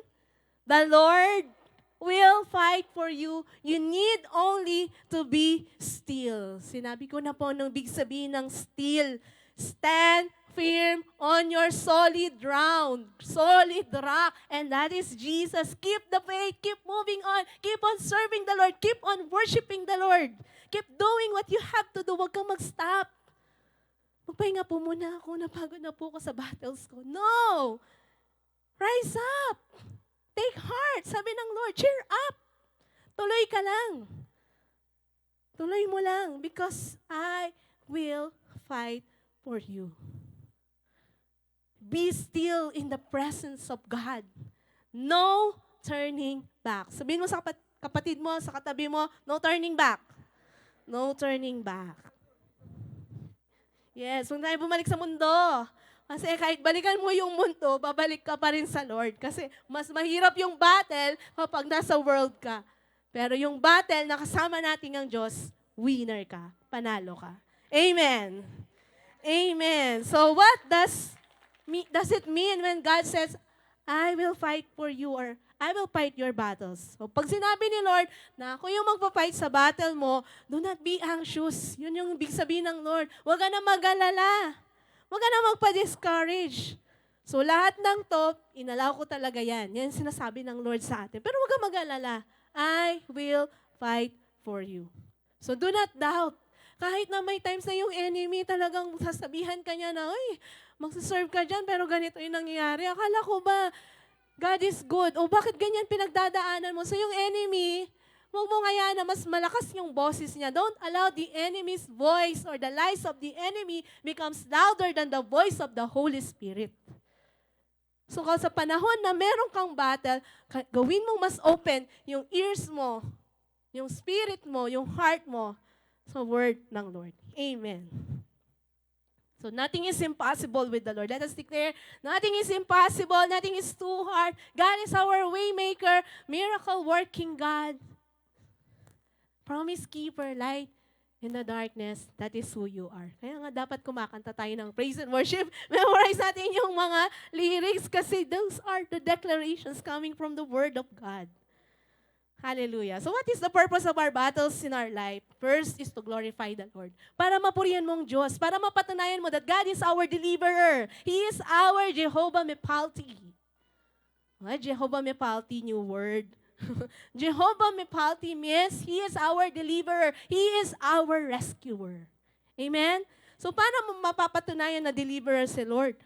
the Lord will fight for you. You need only to be still. Sinabi ko na po nung big sabihin ng still. Stand firm on your solid ground, solid rock, and that is Jesus. Keep the faith, keep moving on, keep on serving the Lord, keep on worshiping the Lord. Keep doing what you have to do. Huwag kang mag-stop. Magpahinga po muna ako, napagod na po ako sa battles ko. No! Rise up! Take heart! Sabi ng Lord, cheer up! Tuloy ka lang. Tuloy mo lang because I will fight for you. Be still in the presence of God. No turning back. Sabihin mo sa kapatid mo, sa katabi mo, no turning back. No turning back. Yes, huwag tayo bumalik sa mundo. Kasi kahit balikan mo yung mundo, babalik ka pa rin sa Lord. Kasi mas mahirap yung battle kapag nasa world ka. Pero yung battle na kasama natin ang Diyos, winner ka, panalo ka. Amen. Amen. So what does it mean when God says, I will fight for you or I will fight your battles? So pag sinabi ni Lord na ako yung magpa-fight sa battle mo, do not be anxious. Yun yung big sabihin ng Lord. Huwag ka na mag-alala. Huwag ka na magpa-discourage. So lahat ng to, inalaw ko talaga yan. Yan sinasabi ng Lord sa atin. Pero huwag ka mag-alala. I will fight for you. So do not doubt. Kahit na may times na yung enemy talagang sasabihan ka niya na, ay, magsaserve ka dyan, pero ganito yung nangyayari. Akala ko ba, God is good. O bakit ganyan pinagdadaanan mo? So yung enemy, Huwag mong hayaan na mas malakas yung boses niya. Don't allow the enemy's voice or the lies of the enemy becomes louder than the voice of the Holy Spirit. So sa panahon na meron kang battle, gawin mong mas open yung ears mo, yung spirit mo, yung heart mo sa word ng Lord. Amen. So nothing is impossible with the Lord. Let us declare, nothing is impossible, nothing is too hard. God is our way maker, miracle working God. Promise keeper, light in the darkness, that is who you are. Kaya nga dapat kumakanta tayo ng praise and worship. Memorize natin yung mga lyrics kasi those are the declarations coming from the Word of God. Hallelujah. So what is the purpose of our battles in our life? First is to glorify the Lord. Para mapurihan mong Diyos, para mapatunayan mo that God is our deliverer. He is our Jehovah Mephalti. Jehovah Mephalti, new word. Jehovah Mephalti means He is our deliverer. He is our rescuer. Amen? So paano mo mapapatunayan na deliverer si Lord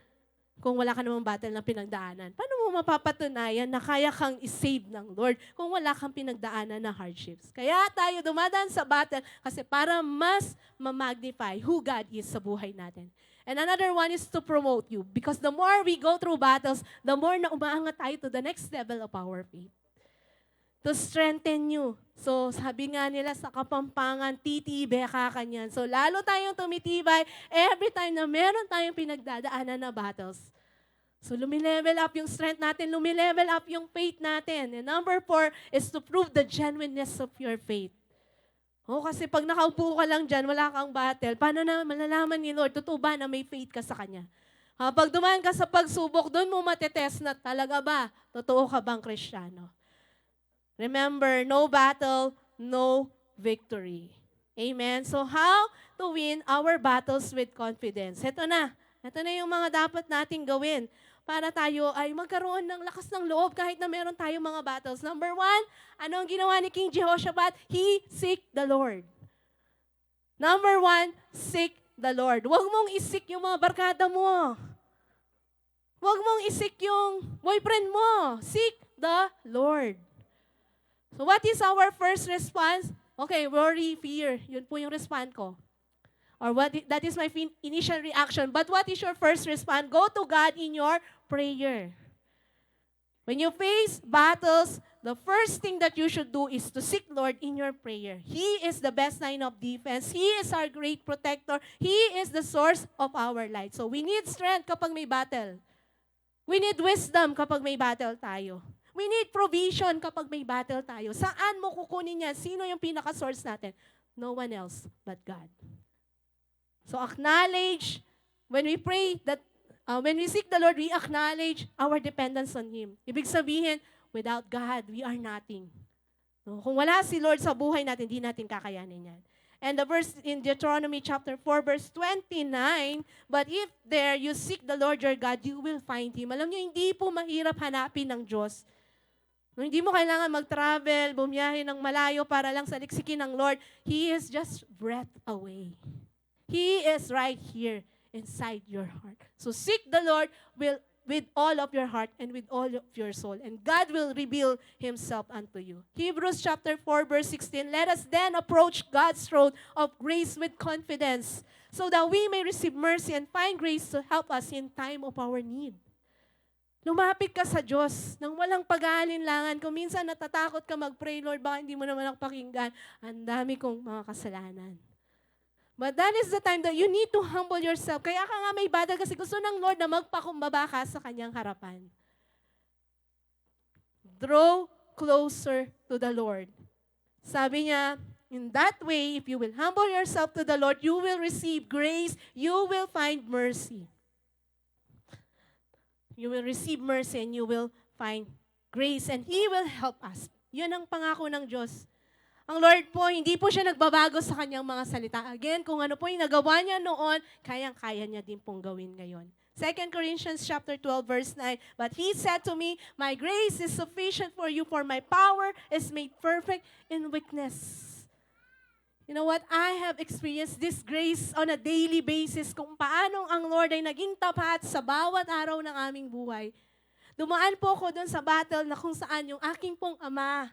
kung wala ka namang battle na pinagdaanan? Paano mo mapapatunayan na kaya kang isave ng Lord kung wala kang pinagdaanan na hardships? Kaya tayo dumadaan sa battle kasi para mas ma-magnify who God is sa buhay natin. And another one is to promote you because the more we go through battles, the more na umaangat tayo to the next level of our faith. To strengthen you. So, sabi nga nila sa Kapampangan, titibay ka kanyan. So, lalo tayong tumitibay every time na meron tayong pinagdadaanan na battles. So, lumilevel up yung strength natin, lumilevel up yung faith natin. And number 4 is to prove the genuineness of your faith. Kasi pag nakaupo ka lang dyan, wala kang battle, paano na malalaman ni Lord, totoo ba na may faith ka sa Kanya? Pag dumaan ka sa pagsubok, doon mo matetest na talaga ba, totoo ka bang Kristiyano? Remember, no battle, no victory. Amen? So how to win our battles with confidence? Ito na yung mga dapat nating gawin para tayo ay magkaroon ng lakas ng loob kahit na meron tayong mga battles. Number 1, ano ang ginawa ni King Jehoshaphat? He seek the Lord. Number 1, seek the Lord. Huwag mong isik yung mga barkada mo. Huwag mong isik yung boyfriend mo. Seek the Lord. So what is our first response? Okay, worry, fear. Yun po yung response ko. Or that is my initial reaction. But what is your first response? Go to God in your prayer. When you face battles, the first thing that you should do is to seek Lord in your prayer. He is the best line of defense. He is our great protector. He is the source of our light. So we need strength kapag may battle. We need wisdom kapag may battle tayo. We need provision kapag may battle tayo. Saan mo kukunin yan? Sino yung pinaka-source natin? No one else but God. So acknowledge, when we pray that, when we seek the Lord, we acknowledge our dependence on Him. Ibig sabihin, without God, we are nothing. No? Kung wala si Lord sa buhay natin, di natin kakayanin yan. And the verse in Deuteronomy chapter 4, verse 29, but if there you seek the Lord your God, you will find Him. Alam niyo, hindi po mahirap hanapin ng Diyos. No, hindi mo kailangan mag-travel, bumiyahe ng malayo para lang saliksikin ng Lord. He is just breath away. He is right here inside your heart. So seek the Lord with all of your heart and with all of your soul, and God will reveal Himself unto you. Hebrews chapter 4, verse 16, let us then approach God's throne of grace with confidence, so that we may receive mercy and find grace to help us in time of our need. Lumapit ka sa Diyos nang walang pag-aalinlangan. Kung minsan natatakot ka mag-pray, Lord, baka hindi mo naman ako pakinggan. Ang dami kong mga kasalanan. But that is the time that you need to humble yourself. Kaya ka nga may battle kasi gusto ng Lord na magpakumbaba ka sa Kanyang harapan. Draw closer to the Lord. Sabi niya, in that way, if you will humble yourself to the Lord, you will receive grace, you will find mercy. You will receive mercy and you will find grace and He will help us. Yun ang pangako ng Diyos. Ang Lord po, hindi po siya nagbabago sa Kanyang mga salita. Again, kung ano po yung nagawa niya noon, kayang-kaya niya din pong gawin ngayon. 2 Corinthians chapter 12, verse 9, but He said to me, my grace is sufficient for you, for my power is made perfect in weakness. You know what? I have experienced this grace on a daily basis kung paano ang Lord ay naging tapat sa bawat araw ng aming buhay. Dumaan po ako doon sa battle na kung saan yung aking pong ama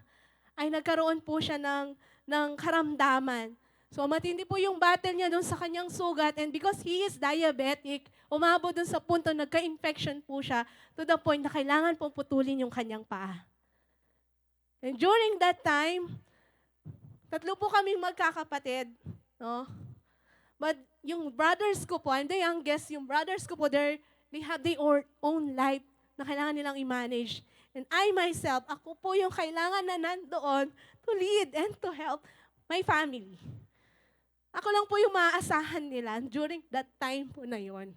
ay nagkaroon po siya ng karamdaman. So matindi po yung battle niya doon sa kanyang sugat, and because he is diabetic, umabot doon sa punto nagka-infection po siya to the point na kailangan pong putulin yung kanyang paa. And during that time, tatlo po kaming magkakapatid, no? But yung brothers ko po, I'm the youngest, yung brothers ko po, they have their own life na kailangan nilang i-manage. And I myself, ako po yung kailangan na nandoon to lead and to help my family. Ako lang po yung maaasahan nila during that time po na yon.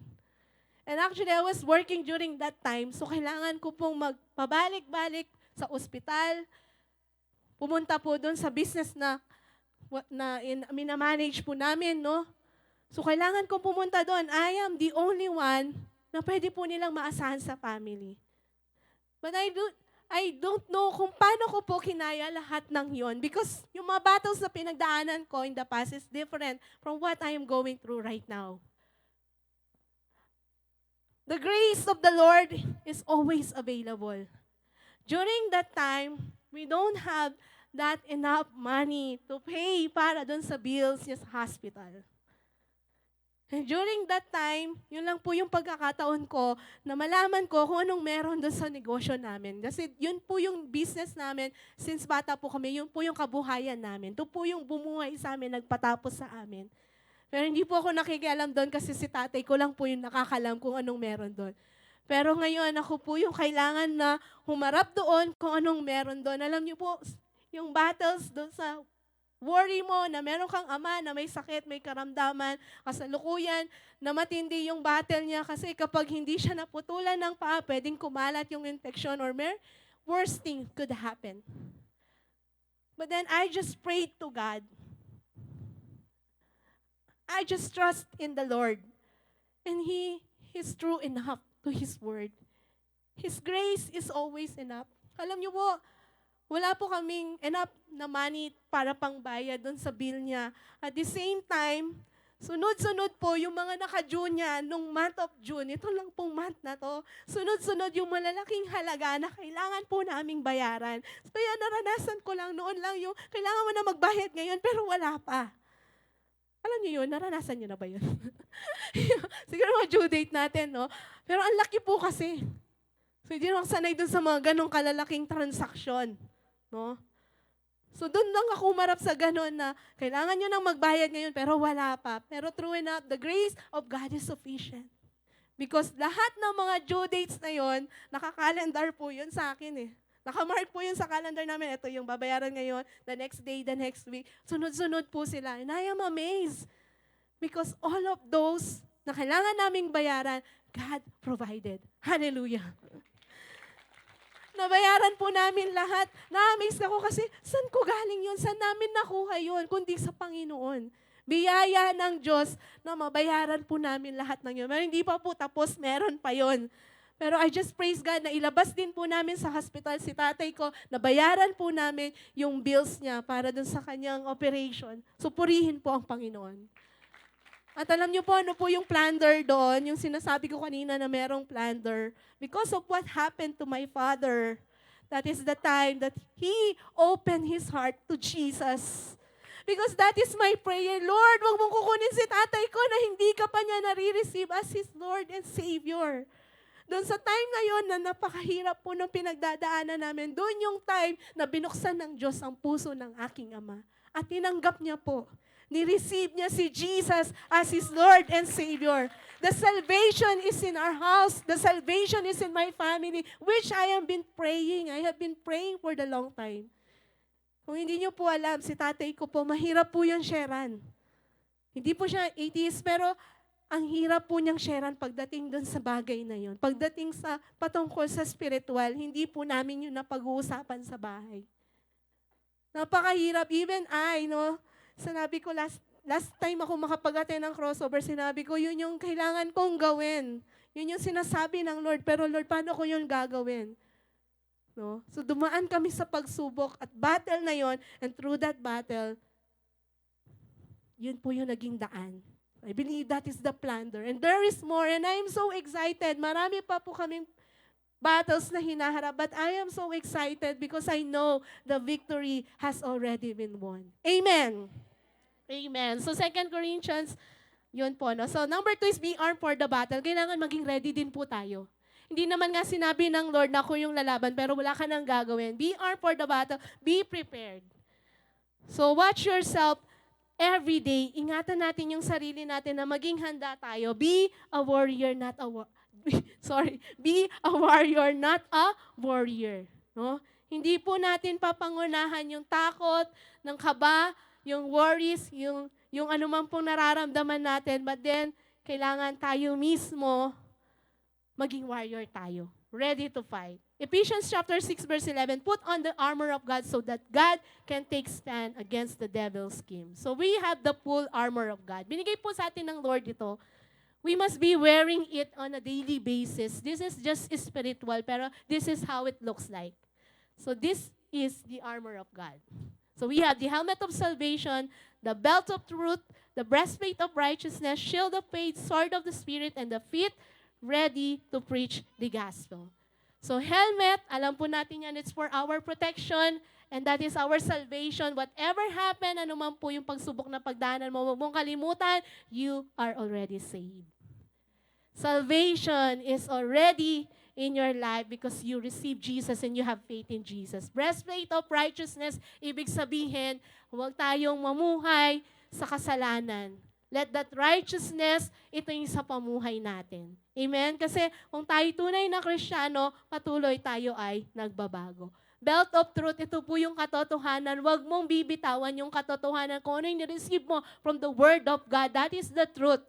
And actually, I was working during that time, so kailangan ko pong magpabalik-balik sa ospital, pumunta po doon sa business na minamanage po namin, no? So kailangan ko pumunta doon. I am the only one na pwede po nilang maasahan sa family. But I don't know kung paano ko po kinaya lahat ng yon, because yung mga battles na pinagdaanan ko in the past is different from what I am going through right now. The grace of the Lord is always available. During that time, we don't have that enough money to pay para dun sa bills niya sa hospital. And during that time, yun lang po yung pagkakataon ko na malaman ko kung anong meron doon sa negosyo namin. Kasi yun po yung business namin, since bata po kami, yun po yung kabuhayan namin. Ito po yung bumuhay sa amin, nagpatapos sa amin. Pero hindi po ako nakikialam doon kasi si tatay ko lang po yung nakakalam kung anong meron doon. Pero ngayon, ako po yung kailangan na humarap doon kung anong meron doon. Alam niyo po, yung battles doon sa worry mo na meron kang ama na may sakit, may karamdaman, kasalukuyan, na matindi yung battle niya kasi kapag hindi siya naputulan ng paa, pwedeng kumalat yung infection or worst thing could happen. But then I just prayed to God. I just trust in the Lord. And He is true enough to His word. His grace is always enough. Alam niyo po, wala po kaming enough na money para pangbayad doon sa bill niya. At the same time, sunod-sunod po yung mga naka-June niya nung month of June. Ito lang pong month na to. Sunod-sunod yung malalaking halaga na kailangan po naming bayaran. Kaya naranasan ko lang noon lang yung kailangan mo na magbayad ngayon pero wala pa. Alam niyo yun? Naranasan niyo na ba yun? Siguro mga due date natin, no? Pero ang laki po kasi. So hindi ako sanay dun sa mga ganong kalalaking transaksyon. No? So doon lang ako umarap sa ganon na kailangan nyo nang magbayad ngayon pero wala pa. Pero true enough, the grace of God is sufficient. Because lahat ng mga due dates na yon, nakakalendar po yun sa akin eh. Nakamark po yun sa calendar namin. Ito yung babayaran ngayon, the next day, the next week. Sunod-sunod po sila. And I am amazed. Because all of those na kailangan naming bayaran, God provided. Hallelujah. Nabayaran po namin lahat. Na-amaze ako kasi, saan ko galing yun? Saan namin nakuha yun? Kundi sa Panginoon. Biyaya ng Diyos na mabayaran po namin lahat ng yun. Pero hindi pa po tapos, meron pa yun. Pero I just praise God na ilabas din po namin sa hospital si tatay ko, nabayaran po namin yung bills niya para dun sa kanyang operation. So purihin po ang Panginoon. At alam niyo po, ano po yung plunder doon? Yung sinasabi ko kanina na merong plunder. Because of what happened to my father, that is the time that he opened his heart to Jesus. Because that is my prayer, Lord, wag mong kukunin si tatay ko na hindi ka pa niya nare-receive as his Lord and Savior. Doon sa time ngayon na napakahirap po ng pinagdadaanan namin, doon yung time na binuksan ng Diyos ang puso ng aking ama. At tinanggap niya po. Ni-receive niya si Jesus as His Lord and Savior. The salvation is in our house. The salvation is in my family, which I have been praying. I have been praying for the long time. Kung hindi niyo po alam, si tatay ko po, mahirap po yung sharean. Hindi po siya atheist, pero ang hirap po niyang sharean pagdating doon sa bagay na yun. Pagdating sa patungkol sa spiritual, hindi po namin yun napag-uusapan sa bahay. Napakahirap. Even sinabi ko last time ako makapag-attend ng crossover, sinabi ko, yun yung kailangan kong gawin. Yun yung sinasabi ng Lord, pero Lord, paano ko yun gagawin? No? So dumaan kami sa pagsubok at battle na yun, and through that battle, yun po yung naging daan. I believe that is the plunder. And there is more, and I'm so excited. Marami pa po kaming battles na hinaharap. But I am so excited because I know the victory has already been won. Amen. Amen. So 2 Corinthians, yun po. No? So number 2 is be armed for the battle. Kailangan maging ready din po tayo. Hindi naman nga sinabi ng Lord na ako yung lalaban, pero wala ka nang gagawin. Be armed for the battle. Be prepared. So watch yourself every day. Ingatan natin yung sarili natin na maging handa tayo. Be a warrior, not a Be a warrior, not a warrior. No? Hindi po natin papangunahan yung takot, ng kaba, yung worries, yung anuman pong nararamdaman natin, but then, kailangan tayo mismo maging warrior tayo. Ready to fight. Ephesians chapter 6 verse 11, put on the armor of God so that God can take stand against the devil's scheme. So we have the full armor of God. Binigay po sa atin ng Lord ito. We must be wearing it on a daily basis. This is just spiritual, pero this is how it looks like. So this is the armor of God. So we have the helmet of salvation, the belt of truth, the breastplate of righteousness, shield of faith, sword of the Spirit, and the feet ready to preach the gospel. So helmet, alam po natin yan, it's for our protection, and that is our salvation. Whatever happen, anuman po yung pagsubok na pagdaanan mo, huwag mong kalimutan, you are already saved. Salvation is already in your life because you receive Jesus and you have faith in Jesus. Breastplate of righteousness, ibig sabihin, huwag tayong mamuhay sa kasalanan. Let that righteousness, ito yung sa pamuhay natin. Amen? Kasi kung tayo tunay na Kristiyano, patuloy tayo ay nagbabago. Belt of truth, ito po yung katotohanan. Huwag mong bibitawan yung katotohanan. Kung ano yung receive mo from the Word of God, that is the truth.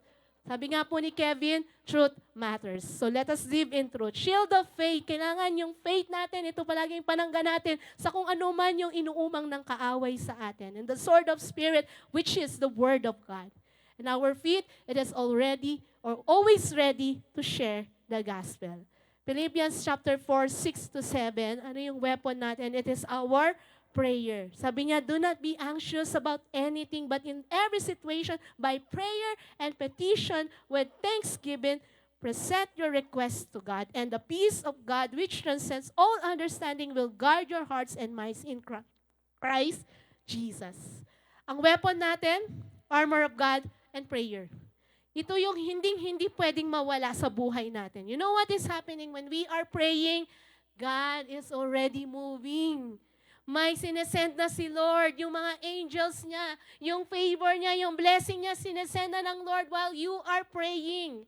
Sabi nga po ni Kevin, truth matters. So let us live in truth. Shield of faith, kailangan yung faith natin, ito palaging panangga natin sa kung ano man yung inuumang ng kaaway sa atin. And the sword of Spirit, which is the Word of God. And our feet, it is already or always ready to share the gospel. Philippians chapter 4, 6 to 7, ano yung weapon natin? It is our prayer. Sabi niya, do not be anxious about anything, but in every situation, by prayer and petition, with thanksgiving, present your requests to God, and the peace of God, which transcends all understanding, will guard your hearts and minds in Christ Jesus. Ang weapon natin, armor of God, and prayer. Ito yung hindi pwedeng mawala sa buhay natin. You know what is happening when we are praying? God is already moving. May sinesend na si Lord, yung mga angels niya, yung favor niya, yung blessing niya, sinesend na ng Lord while you are praying.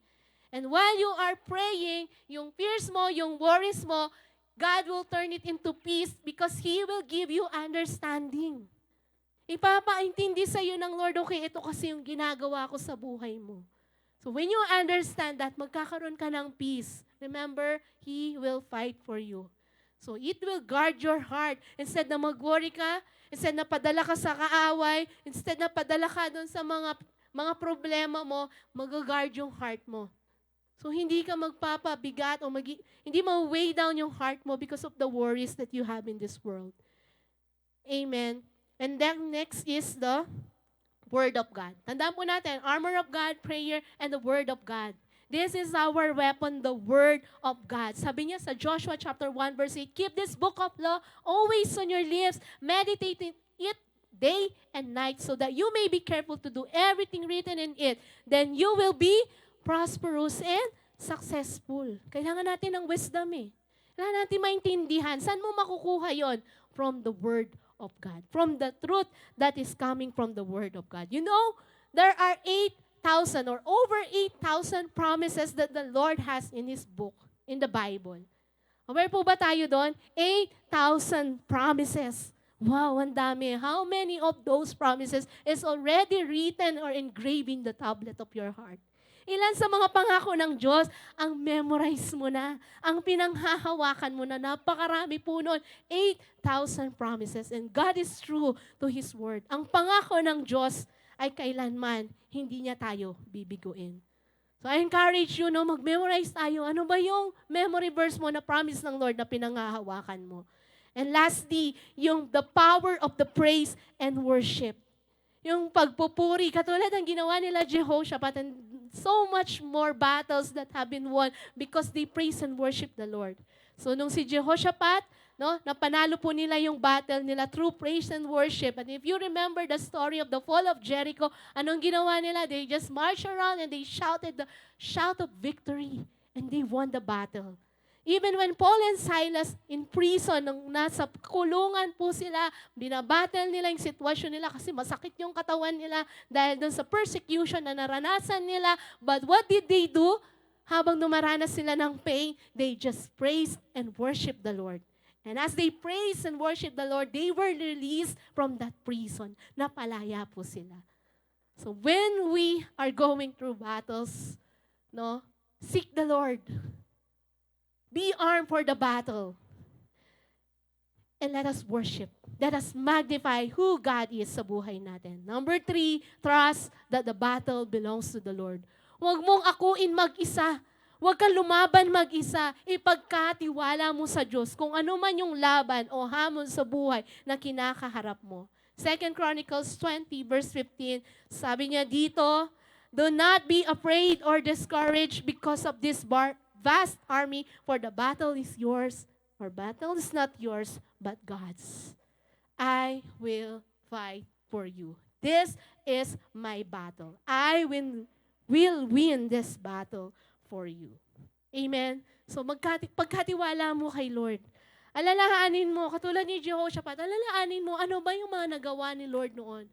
And while you are praying, yung fears mo, yung worries mo, God will turn it into peace because He will give you understanding. Ipapaintindi sa iyo ng Lord, okay, ito kasi yung ginagawa ko sa buhay mo. So when you understand that, magkakaroon ka ng peace. Remember, He will fight for you. So it will guard your heart. Instead na mag-worry ka, instead na padala ka sa kaaway, instead na padala ka doon sa mga problema mo, mag-guard yung heart mo. So hindi ka magpapabigat o hindi ma-weigh down yung heart mo because of the worries that you have in this world. Amen. And then next is the Word of God. Tandaan po natin, armor of God, prayer, and the Word of God. This is our weapon, the Word of God. Sabi niya sa Joshua chapter 1 verse 8, keep this book of law always on your lips, meditate in it day and night so that you may be careful to do everything written in it. Then you will be prosperous and successful. Kailangan natin ng wisdom eh. Kailangan natin maintindihan. Saan mo makukuha yon? From the Word of God. From the truth that is coming from the Word of God. You know, there are 8,000 or over 8,000 promises that the Lord has in His book, in the Bible. Aware po ba tayo doon? 8,000 promises. Wow, ang dami. How many of those promises is already written or engraved in the tablet of your heart? Ilan sa mga pangako ng Diyos ang memorize mo na, ang pinanghahawakan mo na, napakarami po nun, 8,000 promises. And God is true to His Word. Ang pangako ng Diyos ay kailanman hindi niya tayo bibiguin. So I encourage you, no, mag-memorize tayo. Ano ba yung memory verse mo na promise ng Lord na pinanghahawakan mo? And lastly, yung the power of the praise and worship. Yung pagpupuri, katulad ng ginawa nila Jehoshaphat, and so much more battles that have been won because they praise and worship the Lord. So nung si Jehoshaphat, no, napanalo po nila yung battle nila through praise and worship. And if you remember the story of the fall of Jericho, anong ginawa nila? They just marched around and they shouted the shout of victory. And they won the battle. Even when Paul and Silas in prison, nung nasa kulungan po sila, binabattle nila yung sitwasyon nila kasi masakit yung katawan nila dahil dun sa persecution na naranasan nila. But what did they do? Habang dumaranas sila ng pain, they just praised and worshiped the Lord. And as they praised and worshiped the Lord, they were released from that prison. Napalaya po sila. So when we are going through battles, no, seek the Lord. Be armed for the battle. And let us worship. Let us magnify who God is sa buhay natin. Number 3, trust that the battle belongs to the Lord. Huwag mong akuin mag-isa. Huwag kang lumaban mag-isa. Ipagkatiwala mo sa Diyos kung ano man yung laban o hamon sa buhay na kinakaharap mo. 2 Chronicles 20 verse 15, sabi niya dito, do not be afraid or discouraged because of this vast army, for the battle is yours, or battle is not yours, but God's. I will fight for you. This is my battle. I will win this battle for you. Amen? So pagkatiwala mo kay Lord, alalahanin mo, katulad ni Jehoshaphat, alalahanin mo, ano ba yung mga nagawa ni Lord noon?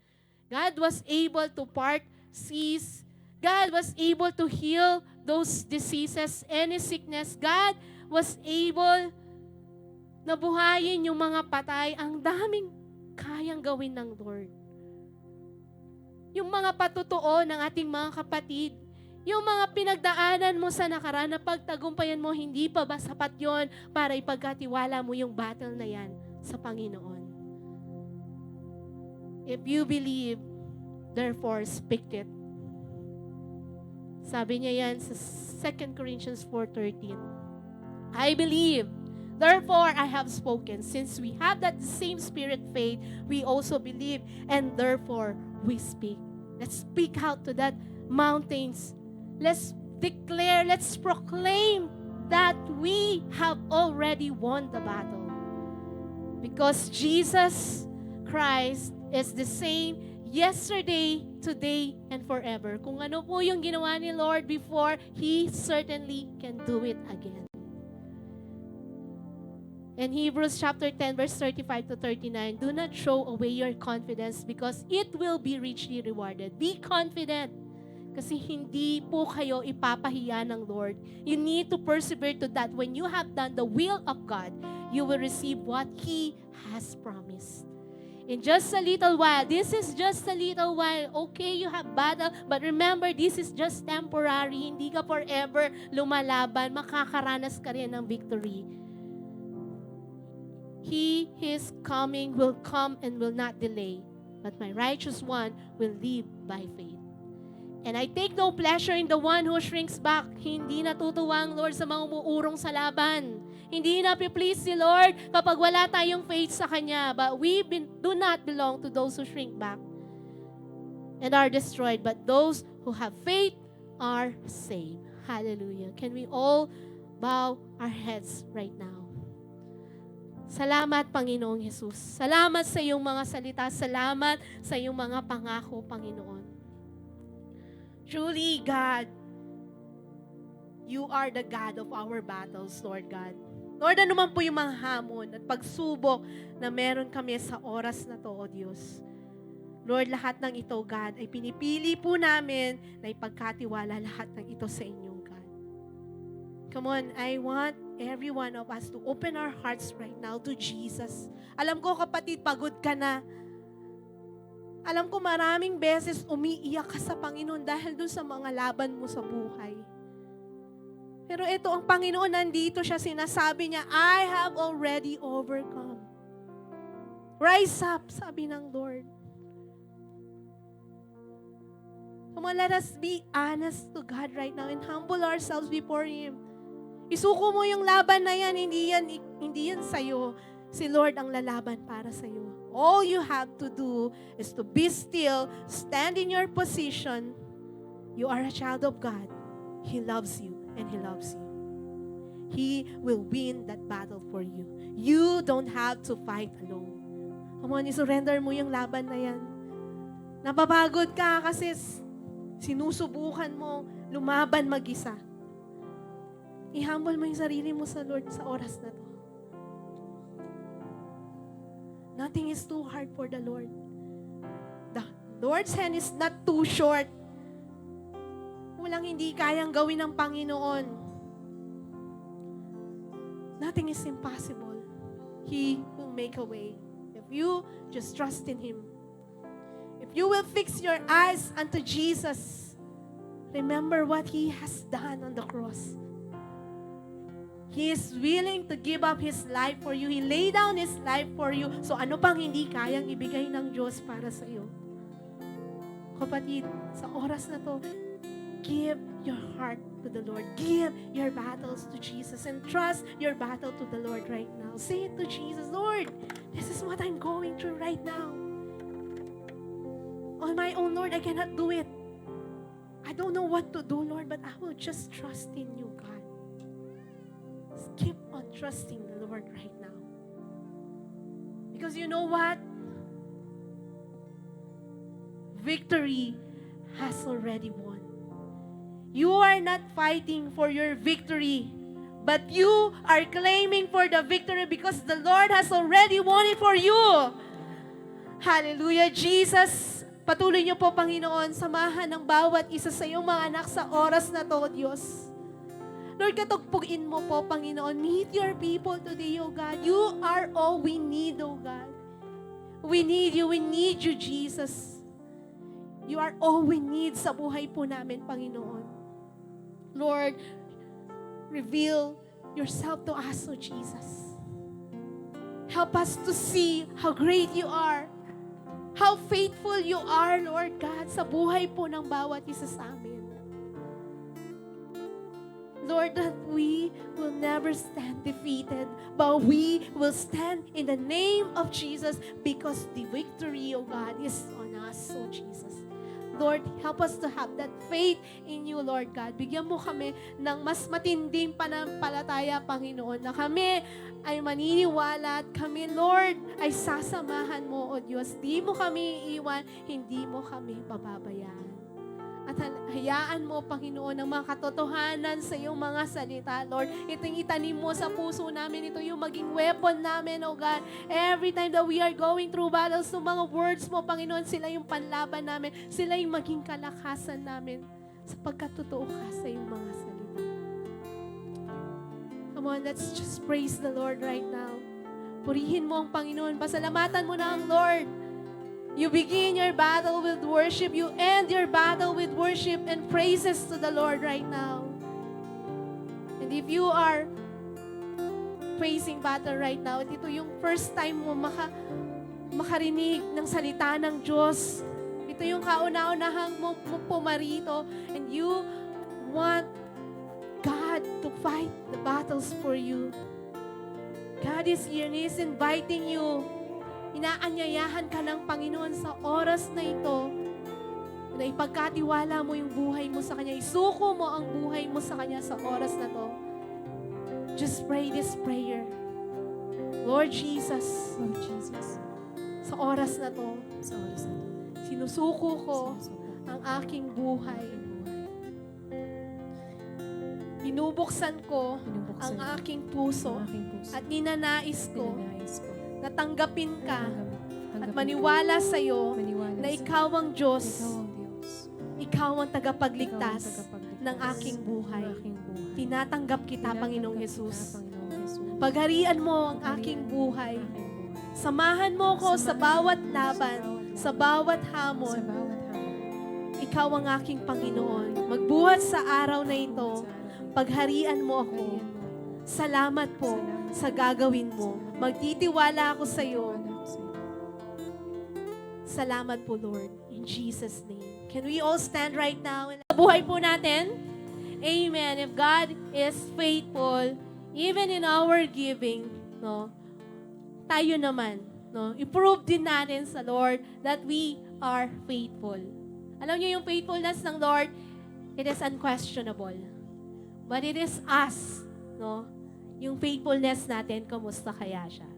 God was able to part seas. God was able to heal those diseases, any sickness. God was able na buhayin yung mga patay. Ang daming kayang gawin ng Lord. Yung mga patutuo ng ating mga kapatid, yung mga pinagdaanan mo sa nakaraan na pagtagumpayan mo, hindi pa ba sapat yon para ipagkatiwala mo yung battle na yan sa Panginoon? If you believe, therefore speak it. Sabi niya yan sa 2 Corinthians 4:13. I believe, therefore I have spoken. Since we have that same spirit faith, we also believe, and therefore we speak. Let's speak out to that mountains. Let's declare, let's proclaim that we have already won the battle. Because Jesus Christ is the same yesterday, today, and forever. Kung ano po yung ginawa ni Lord before, He certainly can do it again. In Hebrews chapter 10, verse 35 to 39, do not throw away your confidence because it will be richly rewarded. Be confident kasi hindi po kayo ipapahiya ng Lord. You need to persevere to that. When you have done the will of God, you will receive what He has promised. In just a little while, this is just a little while. Okay, you have battle, but remember, this is just temporary. Hindi ka forever lumalaban. Makakaranas ka rin ng victory. He is coming, will come and will not delay. But my righteous one will live by faith. And I take no pleasure in the one who shrinks back. Hindi natutuwa ang Lord sa mga umuurong sa laban. Hindi napi-please si Lord kapag wala tayong faith sa Kanya. But we do not belong to those who shrink back and are destroyed. But those who have faith are saved. Hallelujah. Can we all bow our heads right now? Salamat, Panginoong Jesus. Salamat sa iyong mga salita. Salamat sa iyong mga pangako, Panginoon. Truly, God, you are the God of our battles, Lord God. Lord, ano man po yung mga hamon at pagsubok na meron kami sa oras na to, O Diyos. Lord, lahat ng ito, God, ay pinipili po namin na ipagkatiwala lahat ng ito sa inyong God. Come on, I want every one of us to open our hearts right now to Jesus. Alam ko, kapatid, pagod ka na. Alam ko maraming beses umiiyak ka sa Panginoon dahil dun sa mga laban mo sa buhay. Pero ito, ang Panginoon, nandito siya, sinasabi niya, I have already overcome. Rise up, sabi ng Lord. Come on, let us be honest to God right now and humble ourselves before Him. Isuko mo yung laban na yan, hindi yan sa'yo. Si Lord ang lalaban para sa'yo. All you have to do is to be still, stand in your position. You are a child of God. He loves you and He loves you. He will win that battle for you. You don't have to fight alone. Come on, isurrender mo yung laban na yan. Napapagod ka kasi sinusubukan mo lumaban mag-isa. I-humble mo yung sarili mo sa Lord sa oras na to. Nothing is too hard for the Lord. The Lord's hand is not too short. Walang hindi kayang gawin ng Panginoon. Nothing is impossible. He will make a way. If you just trust in Him. If you will fix your eyes unto Jesus, remember what He has done on the cross. He is willing to give up His life for you. He laid down His life for you. So ano pang hindi kayang ibigay ng Diyos para sa iyo? Kapatid, sa oras na to, give your heart to the Lord. Give your battles to Jesus and trust your battle to the Lord right now. Say it to Jesus, Lord, this is what I'm going through right now. On my own, Lord, I cannot do it. I don't know what to do, Lord, but I will just trust in you, God. Keep on trusting the Lord right now. Because you know what? Victory has already won. You are not fighting for your victory, but you are claiming for the victory because the Lord has already won it for you. Hallelujah, Jesus. Patuloy niyo po, Panginoon, samahan ng bawat isa sa iyong mga anak sa oras na to, Diyos. Lord, katugpugin mo po, Panginoon. Meet your people today, O God. You are all we need, O God. We need you. We need you, Jesus. You are all we need sa buhay po namin, Panginoon. Lord, reveal yourself to us, O Jesus. Help us to see how great you are. How faithful you are, Lord God, sa buhay po ng bawat isa sa amin. Lord, that we will never stand defeated, but we will stand in the name of Jesus because the victory, O God, is on us, O Jesus. Lord, help us to have that faith in you, Lord God. Bigyan mo kami ng mas matinding pananampalataya, Panginoon, na kami ay maniniwala at kami, Lord, ay sasamahan mo, O Diyos. Di mo kami iiwan, hindi mo kami pababayaan. At hayaan mo, Panginoon, ng mga katotohanan sa iyong mga salita, Lord. Itong itanim mo sa puso namin. Ito yung maging weapon namin, O God. Every time that we are going through battles, ng mga words mo, Panginoon, sila yung panlaban namin. Sila yung maging kalakasan namin sapagkat totoo ka sa iyong mga salita. Come on, let's just praise the Lord right now. Purihin mo ang Panginoon. Pasalamatan mo na ang Lord. You begin your battle with worship. You end your battle with worship and praises to the Lord right now. And if you are praising battle right now, ito yung first time mo makarinig ng salita ng Diyos. Ito yung kauna-unahang mo pumarito. And you want God to fight the battles for you. God is here and He is inviting you. Inaanyayahan ka ng Panginoon sa oras na ito na ipagkatiwala mo yung buhay mo sa Kanya. Isuko mo ang buhay mo sa Kanya sa oras na to. Just pray this prayer. Lord Jesus, sa oras na to, sinusuko ko ang aking buhay. Binubuksan ko ang aking puso at ninanais ko na tanggapin ka at maniwala sa iyo na ikaw ang Diyos, ikaw ang tagapagligtas ng aking buhay. Tinatanggap kita, Panginoong Jesus. Pagharian mo ang aking buhay. Samahan mo ko sa bawat laban, sa bawat hamon. Ikaw ang aking Panginoon. Magbuhat sa araw na ito, pagharian mo ako. Salamat po sa gagawin mo. Magtitiwala ako sa iyo. Salamat po, Lord. In Jesus' name. Can we all stand right now? Buhay po natin. Amen. If God is faithful, even in our giving, no, tayo naman, no, i-prove din natin sa Lord that we are faithful. Alam niyo yung faithfulness ng Lord, it is unquestionable. But it is us, no, yung faithfulness natin, kumusta kaya siya?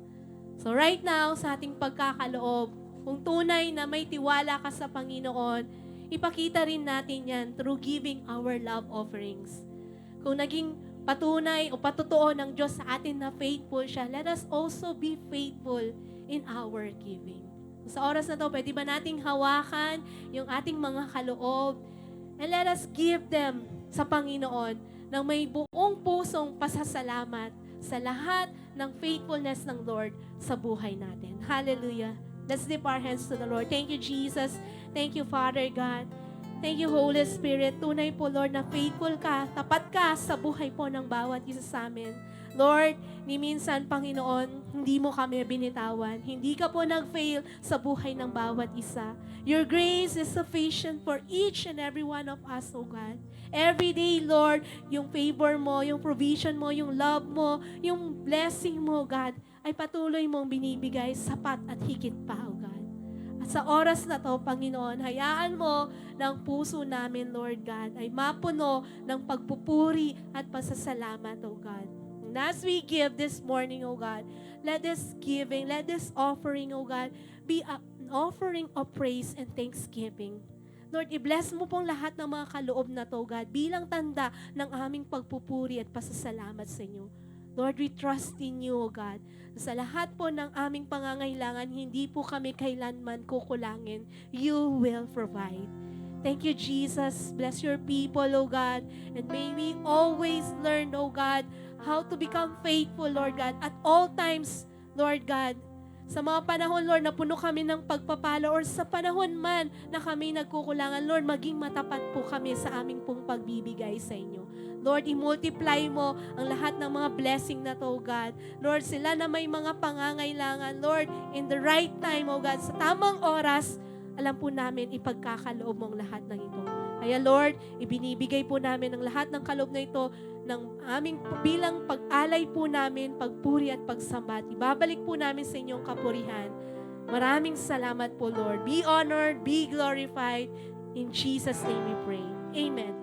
So right now, sa ating pagkakaloob, kung tunay na may tiwala ka sa Panginoon, ipakita rin natin yan through giving our love offerings. Kung naging patunay o patotoo ng Diyos sa atin na faithful siya, let us also be faithful in our giving. Sa oras na to, pwede ba nating hawakan yung ating mga kaloob and let us give them sa Panginoon ng may buong pusong pasasalamat sa lahat ng faithfulness ng Lord sa buhay natin. Hallelujah. Let's lift our hands to the Lord. Thank you, Jesus. Thank you, Father God. Thank you, Holy Spirit. Tunay po, Lord, na faithful ka, tapat ka sa buhay po ng bawat isa sa amin. Lord, ni minsan, Panginoon, hindi mo kami binitawan. Hindi ka po nag-fail sa buhay ng bawat isa. Your grace is sufficient for each and every one of us, O God. Every day, Lord, yung favor mo, yung provision mo, yung love mo, yung blessing mo, God, ay patuloy mong binibigay sapat at higit pa, O God. At sa oras na to, Panginoon, hayaan mo ng puso namin, Lord God, ay mapuno ng pagpupuri at pasasalamat, O God. And as we give this morning, O God, let this giving, let this offering, O God, be an offering of praise and thanksgiving. Lord, i-bless mo pong lahat ng mga kaloob na to, God, bilang tanda ng aming pagpupuri at pasasalamat sa inyo. Lord, we trust in you, O God. Sa lahat po ng aming pangangailangan, hindi po kami kailanman kukulangin. You will provide. Thank you, Jesus. Bless your people, O God. And may we always learn, O God, how to become faithful, Lord God, at all times, Lord God. Sa mga panahon, Lord, na puno kami ng pagpapala or sa panahon man na kami nagkukulangan, Lord, maging matapat po kami sa aming pong pagbibigay sa inyo. Lord, i-multiply mo ang lahat ng mga blessing na to, God. Lord, sila na may mga pangangailangan, Lord, in the right time, O God, sa tamang oras, alam po namin ipagkakaloob mo ang lahat ng ito. Kaya Lord, ibinibigay po namin ang lahat ng kaloob na ito ng aming bilang pag-alay po namin, pagpuri at pagsamba. Ibabalik po namin sa inyong kapurihan. Maraming salamat po, Lord. Be honored, be glorified. In Jesus' name we pray. Amen.